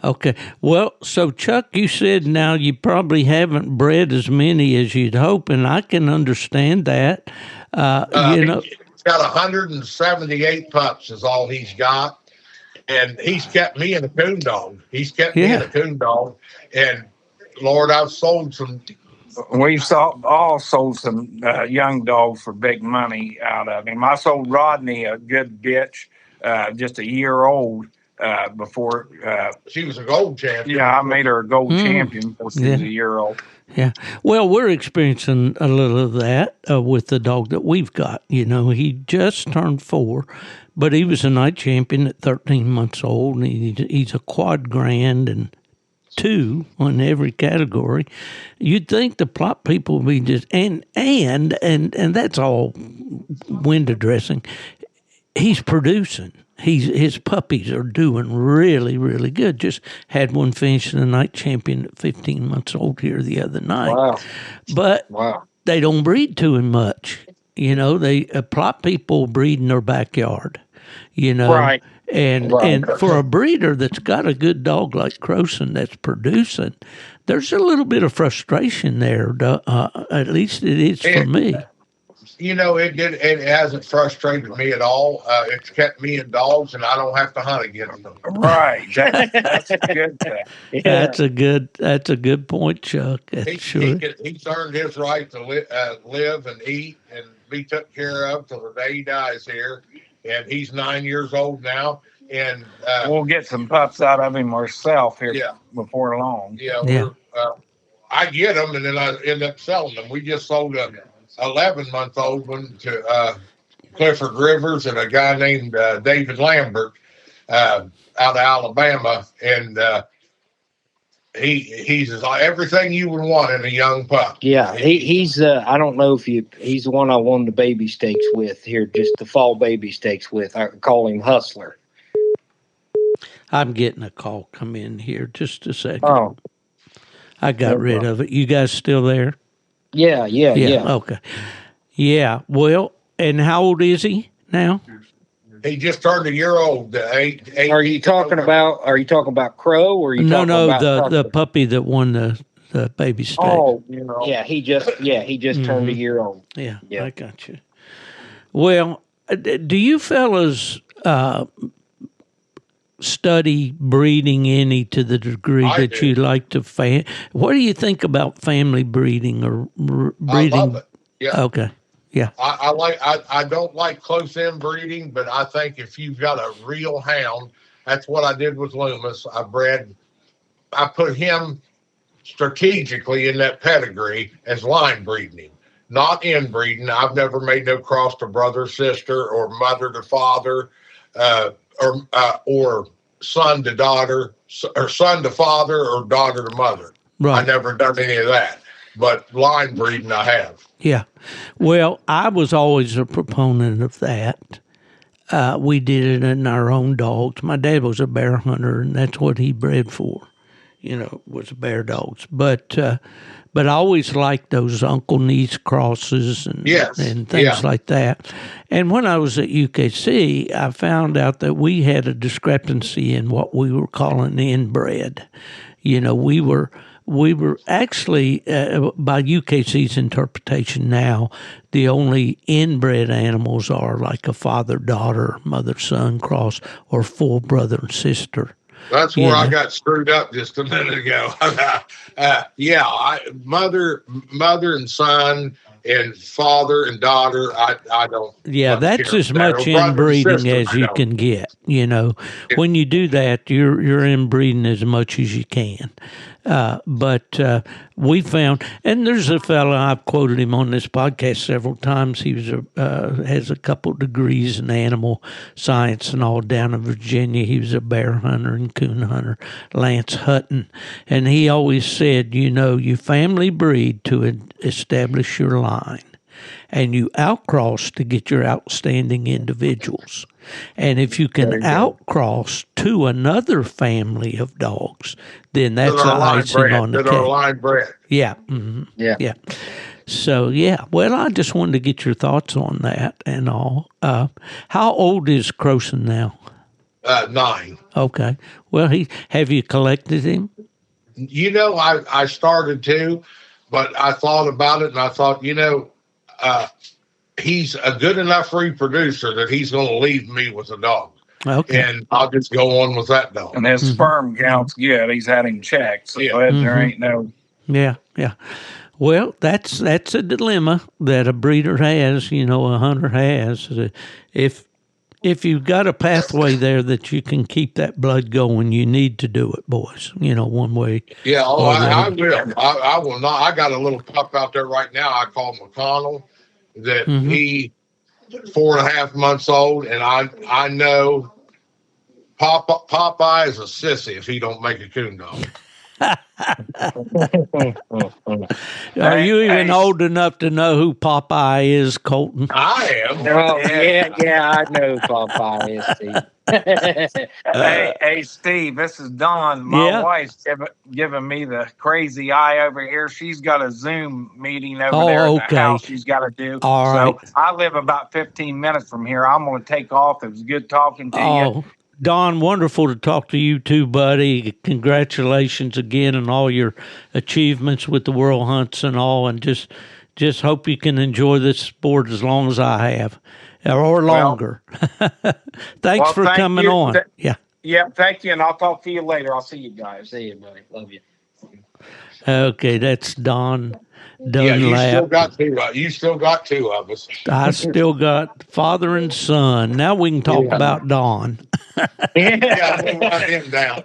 Okay. Well, so Chuck, you said now you probably haven't bred as many as you'd hope, and I can understand that. He's got 178 pups is all he's got. And he's kept me in a coon dog. And Lord, I've sold some. We all sold some young dogs for big money out of him. I sold Rodney a good bitch, just a year old, before. She was a gold champion. Yeah, I made her a gold champion before she was a year old. Yeah. Well, we're experiencing a little of that with the dog that we've got. He just turned 4, but he was a night champion at 13 months old, and he's a quad grand and 2 on every category. You'd think the plot people would be just and that's all window dressing. He's producing. His puppies are doing really, really good. Just had one finish the night champion at 15 months old here the other night. Wow. But they don't breed to him much. They plot people breed in their backyard. Right. And for a breeder that's got a good dog like Croson that's producing, there's a little bit of frustration there. At least it is for me. It hasn't frustrated me at all. It's kept me in dogs, and I don't have to hunt against them. Right. That's a good thing. Yeah. That's a good point, Chuck. He's earned his right to live and eat and be taken care of till the day he dies here. And he's 9 years old now. And we'll get some pups out of him ourselves here before long. I get them, and then I end up selling them. We just sold a 11-month-old one to Clifford Rivers and a guy named David Lambert out of Alabama, and he's everything you would want in a young pup. Yeah, he's I don't know if he's the one I won the baby stakes with here, just the fall baby stakes with. I call him Hustler. I'm getting a call come in here. Just a second. Oh, I got rid of it. You guys still there? Yeah. Okay. Yeah. Well, and how old is he now? He just turned a year old. Eight. Are you talking about Crow, or are you talking about the puppy that won the baby stake? Oh, yeah. He just turned a year old. Yeah, I got you. Well, do you fellas study breeding any to the degree that you like to what do you think about family breeding or breeding? I love it. Yeah. Okay. Yeah. I don't like close in breeding, but I think if you've got a real hound, that's what I did with Lumis. I put him strategically in that pedigree as line breeding him, not inbreeding. I've never made no cross to brother, sister, or mother to father, or son to daughter, or son to father, or daughter to mother. Right. I never done any of that, but line breeding I have. Yeah. Well, I was always a proponent of that. We did it in our own dogs. My dad was a bear hunter, and that's what he bred for, was bear dogs. But I always liked those uncle-niece crosses and things like that. And when I was at UKC, I found out that we had a discrepancy in what we were calling inbred. We were actually, by UKC's interpretation now, the only inbred animals are like a father-daughter, mother-son cross, or full brother and sister. That's where I got screwed up just a minute ago. Mother and son and father and daughter, I don't. Yeah, that's as much inbreeding as you can get. When you do that, you're inbreeding as much as you can. But we found, and there's a fellow, I've quoted him on this podcast several times. He was has a couple degrees in animal science and all down in Virginia. He was a bear hunter and coon hunter, Lance Hutton. And he always said, you family breed to establish your line, and you outcross to get your outstanding individuals. And if you can outcross to another family of dogs, then that's the icing on the cake. Line bred. Yeah. Mm-hmm. Yeah. So, well, I just wanted to get your thoughts on that and all. How old is Croson now? 9. Okay. Well, have you collected him? I started to, but I thought about it and I thought, he's a good enough reproducer that he's going to leave me with a dog. Okay. And I'll just go on with that dog. And his sperm count's good. He's had him checked. So there ain't no. Yeah. Well, that's a dilemma that a breeder has, a hunter has. If you've got a pathway there that you can keep that blood going, you need to do it, boys. One way. Yeah, I will. I will not. I got a little pup out there right now. I call McConnell. That he 4.5 months old, and I know Popeye is a sissy if he don't make a coon dog. Are you even old enough to know who Popeye is, Coleton? I am. Oh, yeah, I know who Popeye is, Steve. Hey, Steve, this is Don. My wife's giving me the crazy eye over here. She's got a Zoom meeting over there at the house she's got to do. All right. So I live about 15 minutes from here. I'm going to take off. It was good talking to you. Don, wonderful to talk to you too, buddy. Congratulations again on all your achievements with the world hunts and all, and just hope you can enjoy this sport as long as I have, or longer. Thanks for coming on. Yeah, thank you, and I'll talk to you later. I'll see you guys. See you, buddy. Love you. Okay, that's Don Dunlap. Yeah, you still got two of us. I still got father and son. Now we can talk about Don. Yeah, we'll run him down.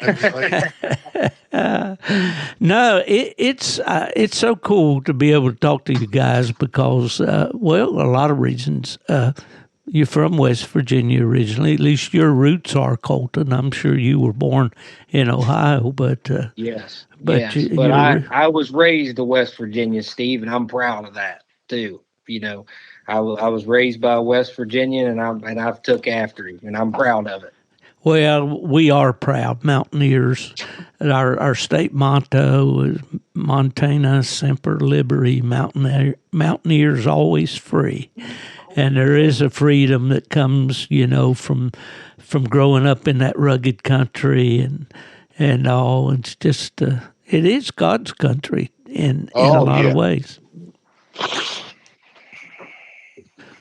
No, it's so cool to be able to talk to you guys because, a lot of reasons. You're from West Virginia originally. At least your roots are, Coleton. I'm sure you were born in Ohio, but yes. But I was raised in West Virginia, Steve, and I'm proud of that too. I was raised by a West Virginian, and I've took after him, and I'm proud of it. Well, we are proud Mountaineers. Our state motto is Montana Semper Liberi, Mountaineers always free. And there is a freedom that comes, from growing up in that rugged country and all. It's just, it is God's country in a lot of ways.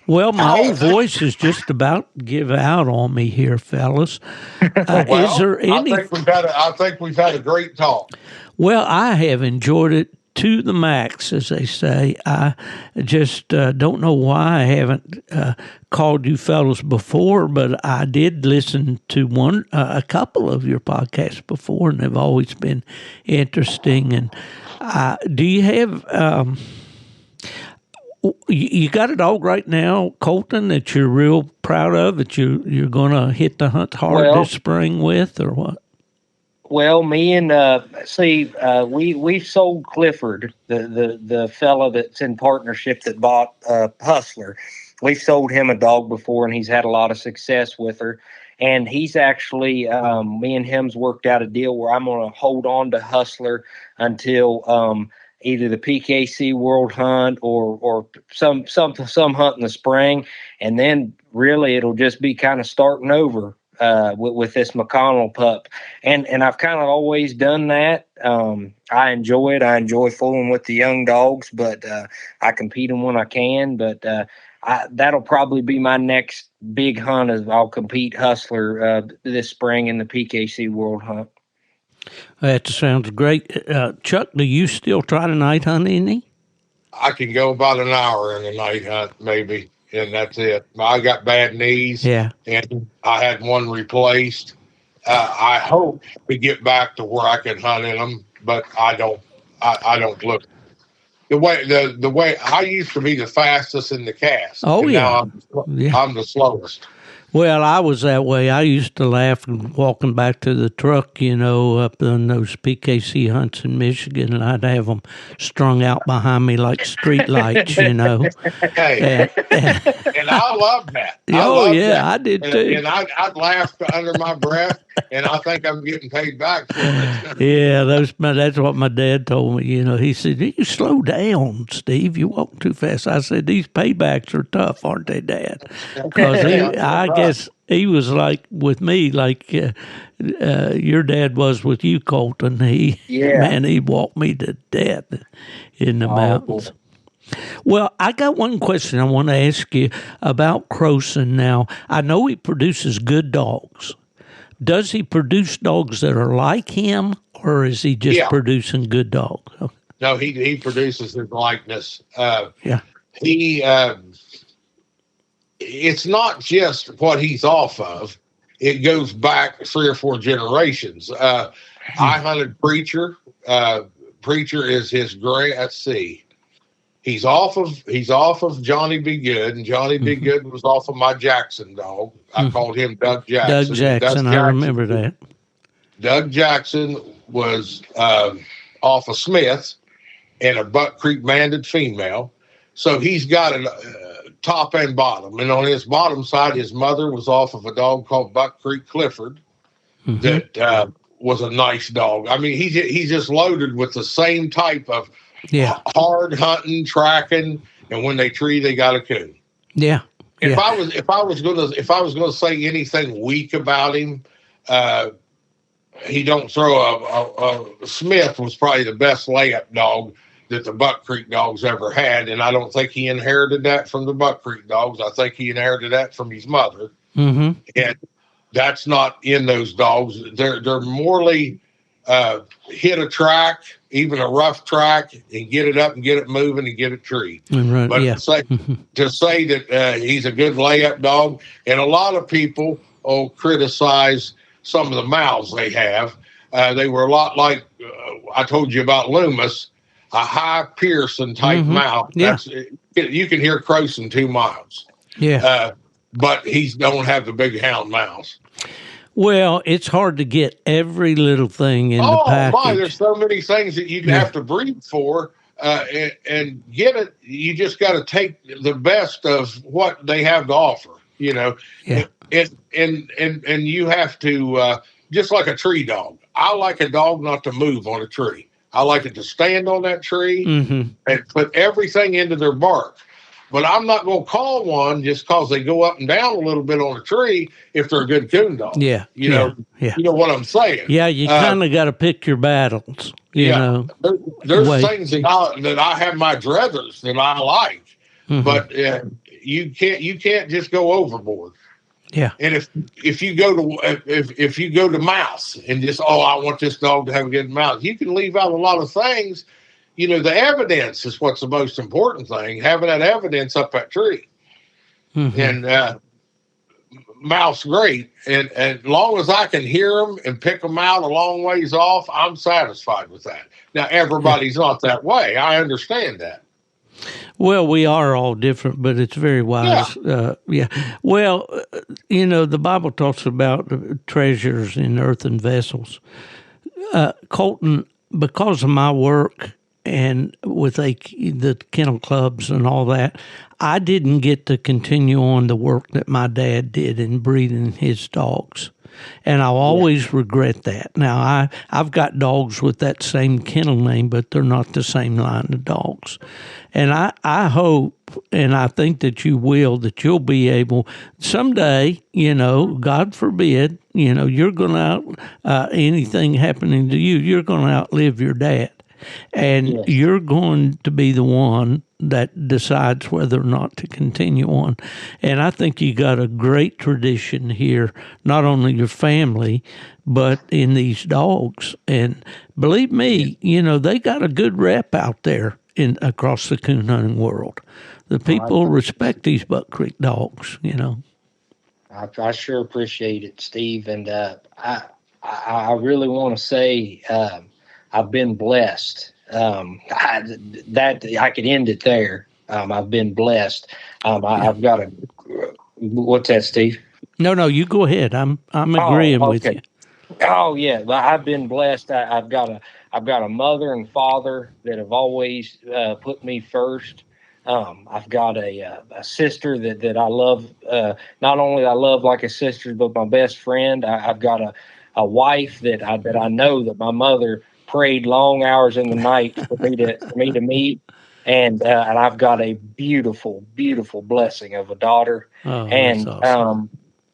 Well, my old voice is just about to give out on me here, fellas. Is there any? I think we've had a great talk. Well, I have enjoyed it to the max, as they say. I just don't know why I haven't called you fellas before, but I did listen to a couple of your podcasts before, and they've always been interesting. And do you have? You got a dog right now, Coleton, that you're real proud of, that you're going to hit the hunt hard this spring with, or what? Well, me and we've sold Clifford, the fella that's in partnership that bought Hustler. We've sold him a dog before, and he's had a lot of success with her. And he's actually, me and him's worked out a deal where I'm going to hold on to Hustler until either the PKC World Hunt or some hunt in the spring, and then really it'll just be kind of starting over with this McConnell pup. And I've kind of always done that. I enjoy it. I enjoy fooling with the young dogs, but I compete them when I can. But that'll probably be my next big hunt. Is I'll compete Hustler this spring in the PKC World Hunt. That sounds great. Chuck, do you still try to night hunt any? I can go about an hour in a night hunt, maybe, and that's it. I got bad knees, and I had one replaced. I hope to get back to where I can hunt in them, but I don't look. The way I used to be the fastest in the cast. Oh, yeah. Now I'm the slowest. Well, I was that way. I used to laugh walking back to the truck, up on those PKC hunts in Michigan, and I'd have them strung out behind me like street lights, Hey, and I loved that. I did too. And I'd laugh under my breath, and I think I'm getting paid back for it. Yeah, that's what my dad told me. He said, "You slow down, Steve. You walk too fast." I said, "These paybacks are tough, aren't they, Dad?" Because I I guess he was like with me, like your dad was with you, Coleton. Man, he walked me to death in the mountains. Well, I got one question I want to ask you about Croson now. I know he produces good dogs. Does he produce dogs that are like him, or is he just producing good dogs? No, he produces his likeness. Yeah. It's not just what he's off of. It goes back 3 or 4 generations. I hunted Preacher. Preacher is his gray. Let's see. He's off of Johnny Be Good, and Johnny Be Good was off of my Jackson dog. I called him Doug Jackson. Doug Jackson, I remember that. Doug Jackson was off of Smith and a Buck Creek banded female. So he's got a top and bottom. And on his bottom side, his mother was off of a dog called Buck Creek Clifford that was a nice dog. I mean, he's just loaded with the same type of hard hunting, tracking, and when they tree, they got a coon. Yeah. If I was gonna say anything weak about him, he don't throw a Smith was probably the best layup dog that the Buck Creek dogs ever had, and I don't think he inherited that from the Buck Creek dogs. I think he inherited that from his mother, and that's not in those dogs. They're morely hit a track, even a rough track, and get it up and get it moving and get it treed. Right, but to say that he's a good layup dog, and a lot of people criticize some of the mouths they have. They were a lot like I told you about Lumis, a high Pearson type mouth. You can hear Croson 2 miles. But he don't have the big hound mouths. Well, it's hard to get every little thing in the package. Oh, my, there's so many things that you'd have to breed for and get it. You just got to take the best of what they have to offer, you know. And you have to, just like a tree dog. I like a dog not to move on a tree. I like it to stand on that tree and put everything into their bark. But I'm not going to call one just because they go up and down a little bit on a tree if they're a good coon dog. You know what I'm saying? Yeah, you kind of got to pick your battles. You know, there's things that I have my druthers that I like, but you can't just go overboard. Yeah, and if you go to mouse and just I want this dog to have a good mouse, you can leave out a lot of things. You know, the evidence is what's the most important thing. Having that evidence up that tree, and mouse great, and as long as I can hear them and pick them out a long ways off, I'm satisfied with that. Now everybody's not that way. I understand that. Well, we are all different, but it's very wise. Well, you know, the Bible talks about treasures in earthen vessels. Coleton, because of my work and with the kennel clubs and all that, I didn't get to continue on the work that my dad did in breeding his dogs. And I'll always regret that. Now, I've got dogs with that same kennel name, but they're not the same line of dogs. And I hope, and I think that that you'll be able someday, you know, God forbid, you know, you're going to, anything happening to you, you're going to outlive your dad. And you're going to be the one that decides whether or not to continue on. And I think you got a great tradition here, not only your family, but in these dogs. And believe me, you know, they got a good rep out there across the coon hunting world. The people respect these Buck Creek dogs, you know. I sure appreciate it, Steve. And I really want to say I've been blessed. I could end it there. I've been blessed. I've got a. What's that, Steve? No, you go ahead. I'm agreeing with you. Oh yeah, well, I've been blessed. I've got a mother and father that have always put me first. I've got a sister that I love. Not only I love like a sister, but my best friend. I've got a wife that I know that my mother prayed long hours in the night for me to meet, and I've got a beautiful, beautiful blessing of a daughter. And awesome.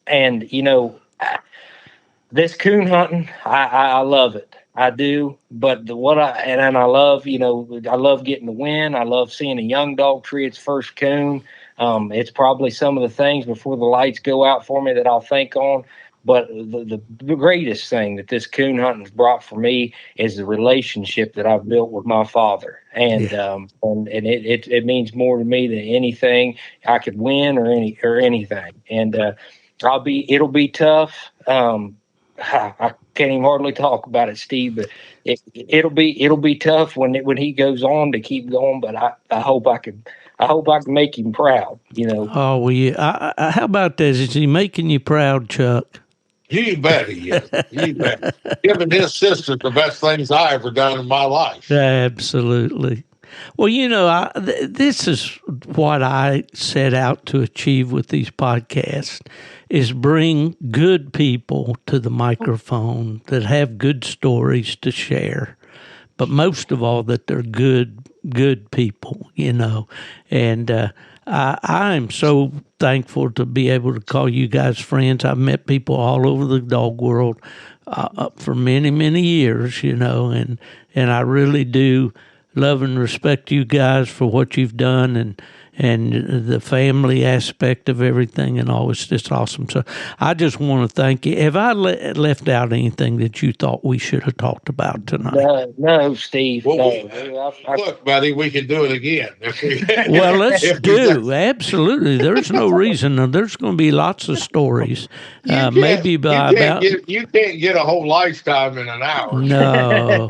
And this coon hunting, I love it. I do. But I love, I love getting the win. I love seeing a young dog tree its first coon. It's probably some of the things before the lights go out for me that I'll think on. But the greatest thing that this coon hunting's brought for me is the relationship that I've built with my father, and it means more to me than anything I could win or anything. And it'll be tough. I can't even hardly talk about it, Steve. But it'll be tough when he goes on to keep going. But I hope I can make him proud. Oh, well, yeah. How about this? Is he making you proud, Chuck? You bet he is. You bet. Giving his sister the best things I ever done in my life. Absolutely. Well, this is what I set out to achieve with these podcasts, is bring good people to the microphone that have good stories to share, but most of all that they're good people, and I am so thankful to be able to call you guys friends. I've met people all over the dog world for many, many years, and I really do love and respect you guys for what you've done and the family aspect of everything and all. It's just awesome. So I just want to thank you. Have I left out anything that you thought we should have talked about tonight? No, Steve. Well, no. Look, buddy, we can do it again. Well, let's do. Absolutely. There's no reason. There's going to be lots of stories. You can't get a whole lifetime in an hour. No,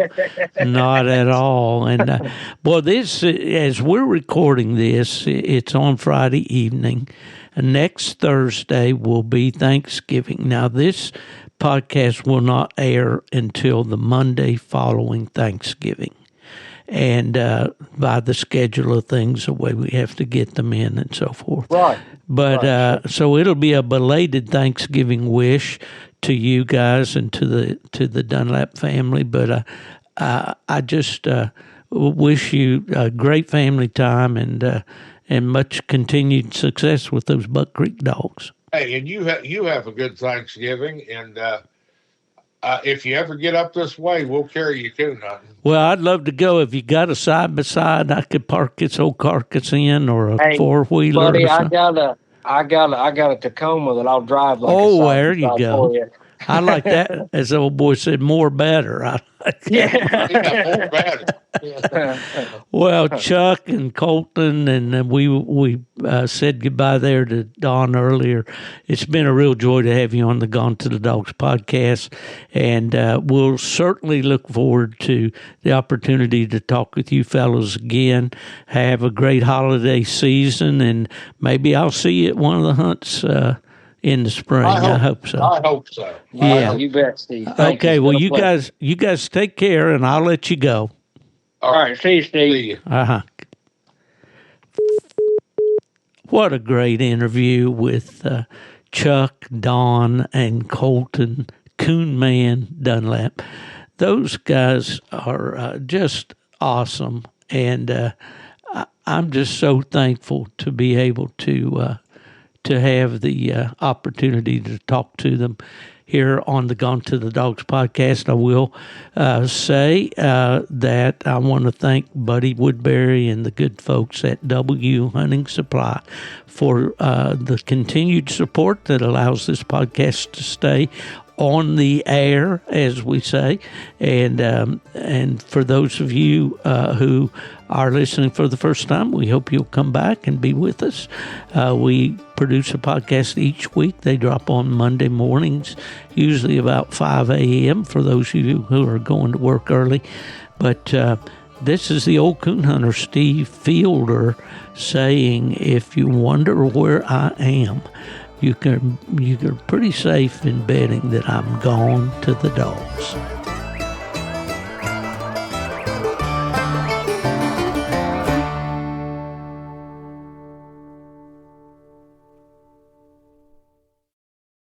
not at all. And boy, this, as we're recording this, it's on Friday evening. Next Thursday will be Thanksgiving. Now, this podcast will not air until the Monday following Thanksgiving. And by the schedule of things, the way we have to get them in and so forth. Right. But so it'll be a belated Thanksgiving wish to you guys and to the Dunlap family. But I just wish you a great family time and much continued success with those Buck Creek dogs. Hey, and you have a good Thanksgiving, and if you ever get up this way, we'll carry you coon hunting. Well, I'd love to go. If you got a side by side, I could park its old carcass in, or a four-wheeler. Buddy, or something. I got a Tacoma that I'll drive like. Oh, there you go. I like that. As the old boy said, more better. I like that. Yeah, more better. Well, Chuck and Coleton, and we said goodbye there to Don earlier. It's been a real joy to have you on the Gone to the Dogs podcast, and we'll certainly look forward to the opportunity to talk with you fellows again. Have a great holiday season, and maybe I'll see you at one of the hunts in the spring. I hope so. I hope so. Yeah, you bet, Steve. Okay, well, you guys take care, and I'll let you go. All right, see you, Steve. See you. What a great interview with Chuck, Don, and Coleton, Coonman, Dunlap. Those guys are just awesome, and I'm just so thankful to be able to have the opportunity to talk to them here on the Gone to the Dogs podcast. I will say that I want to thank Buddy Woodbury and the good folks at W Hunting Supply for the continued support that allows this podcast to stay on the air, as we say, and for those of you who are listening for the first time, we hope you'll come back and be with us. We produce a podcast each week. They drop on Monday mornings, usually about 5 a.m. for those of you who are going to work early. But this is the old coon hunter, Steve Fielder, saying, if you wonder where I am, you're pretty safe in betting that I'm gone to the dogs.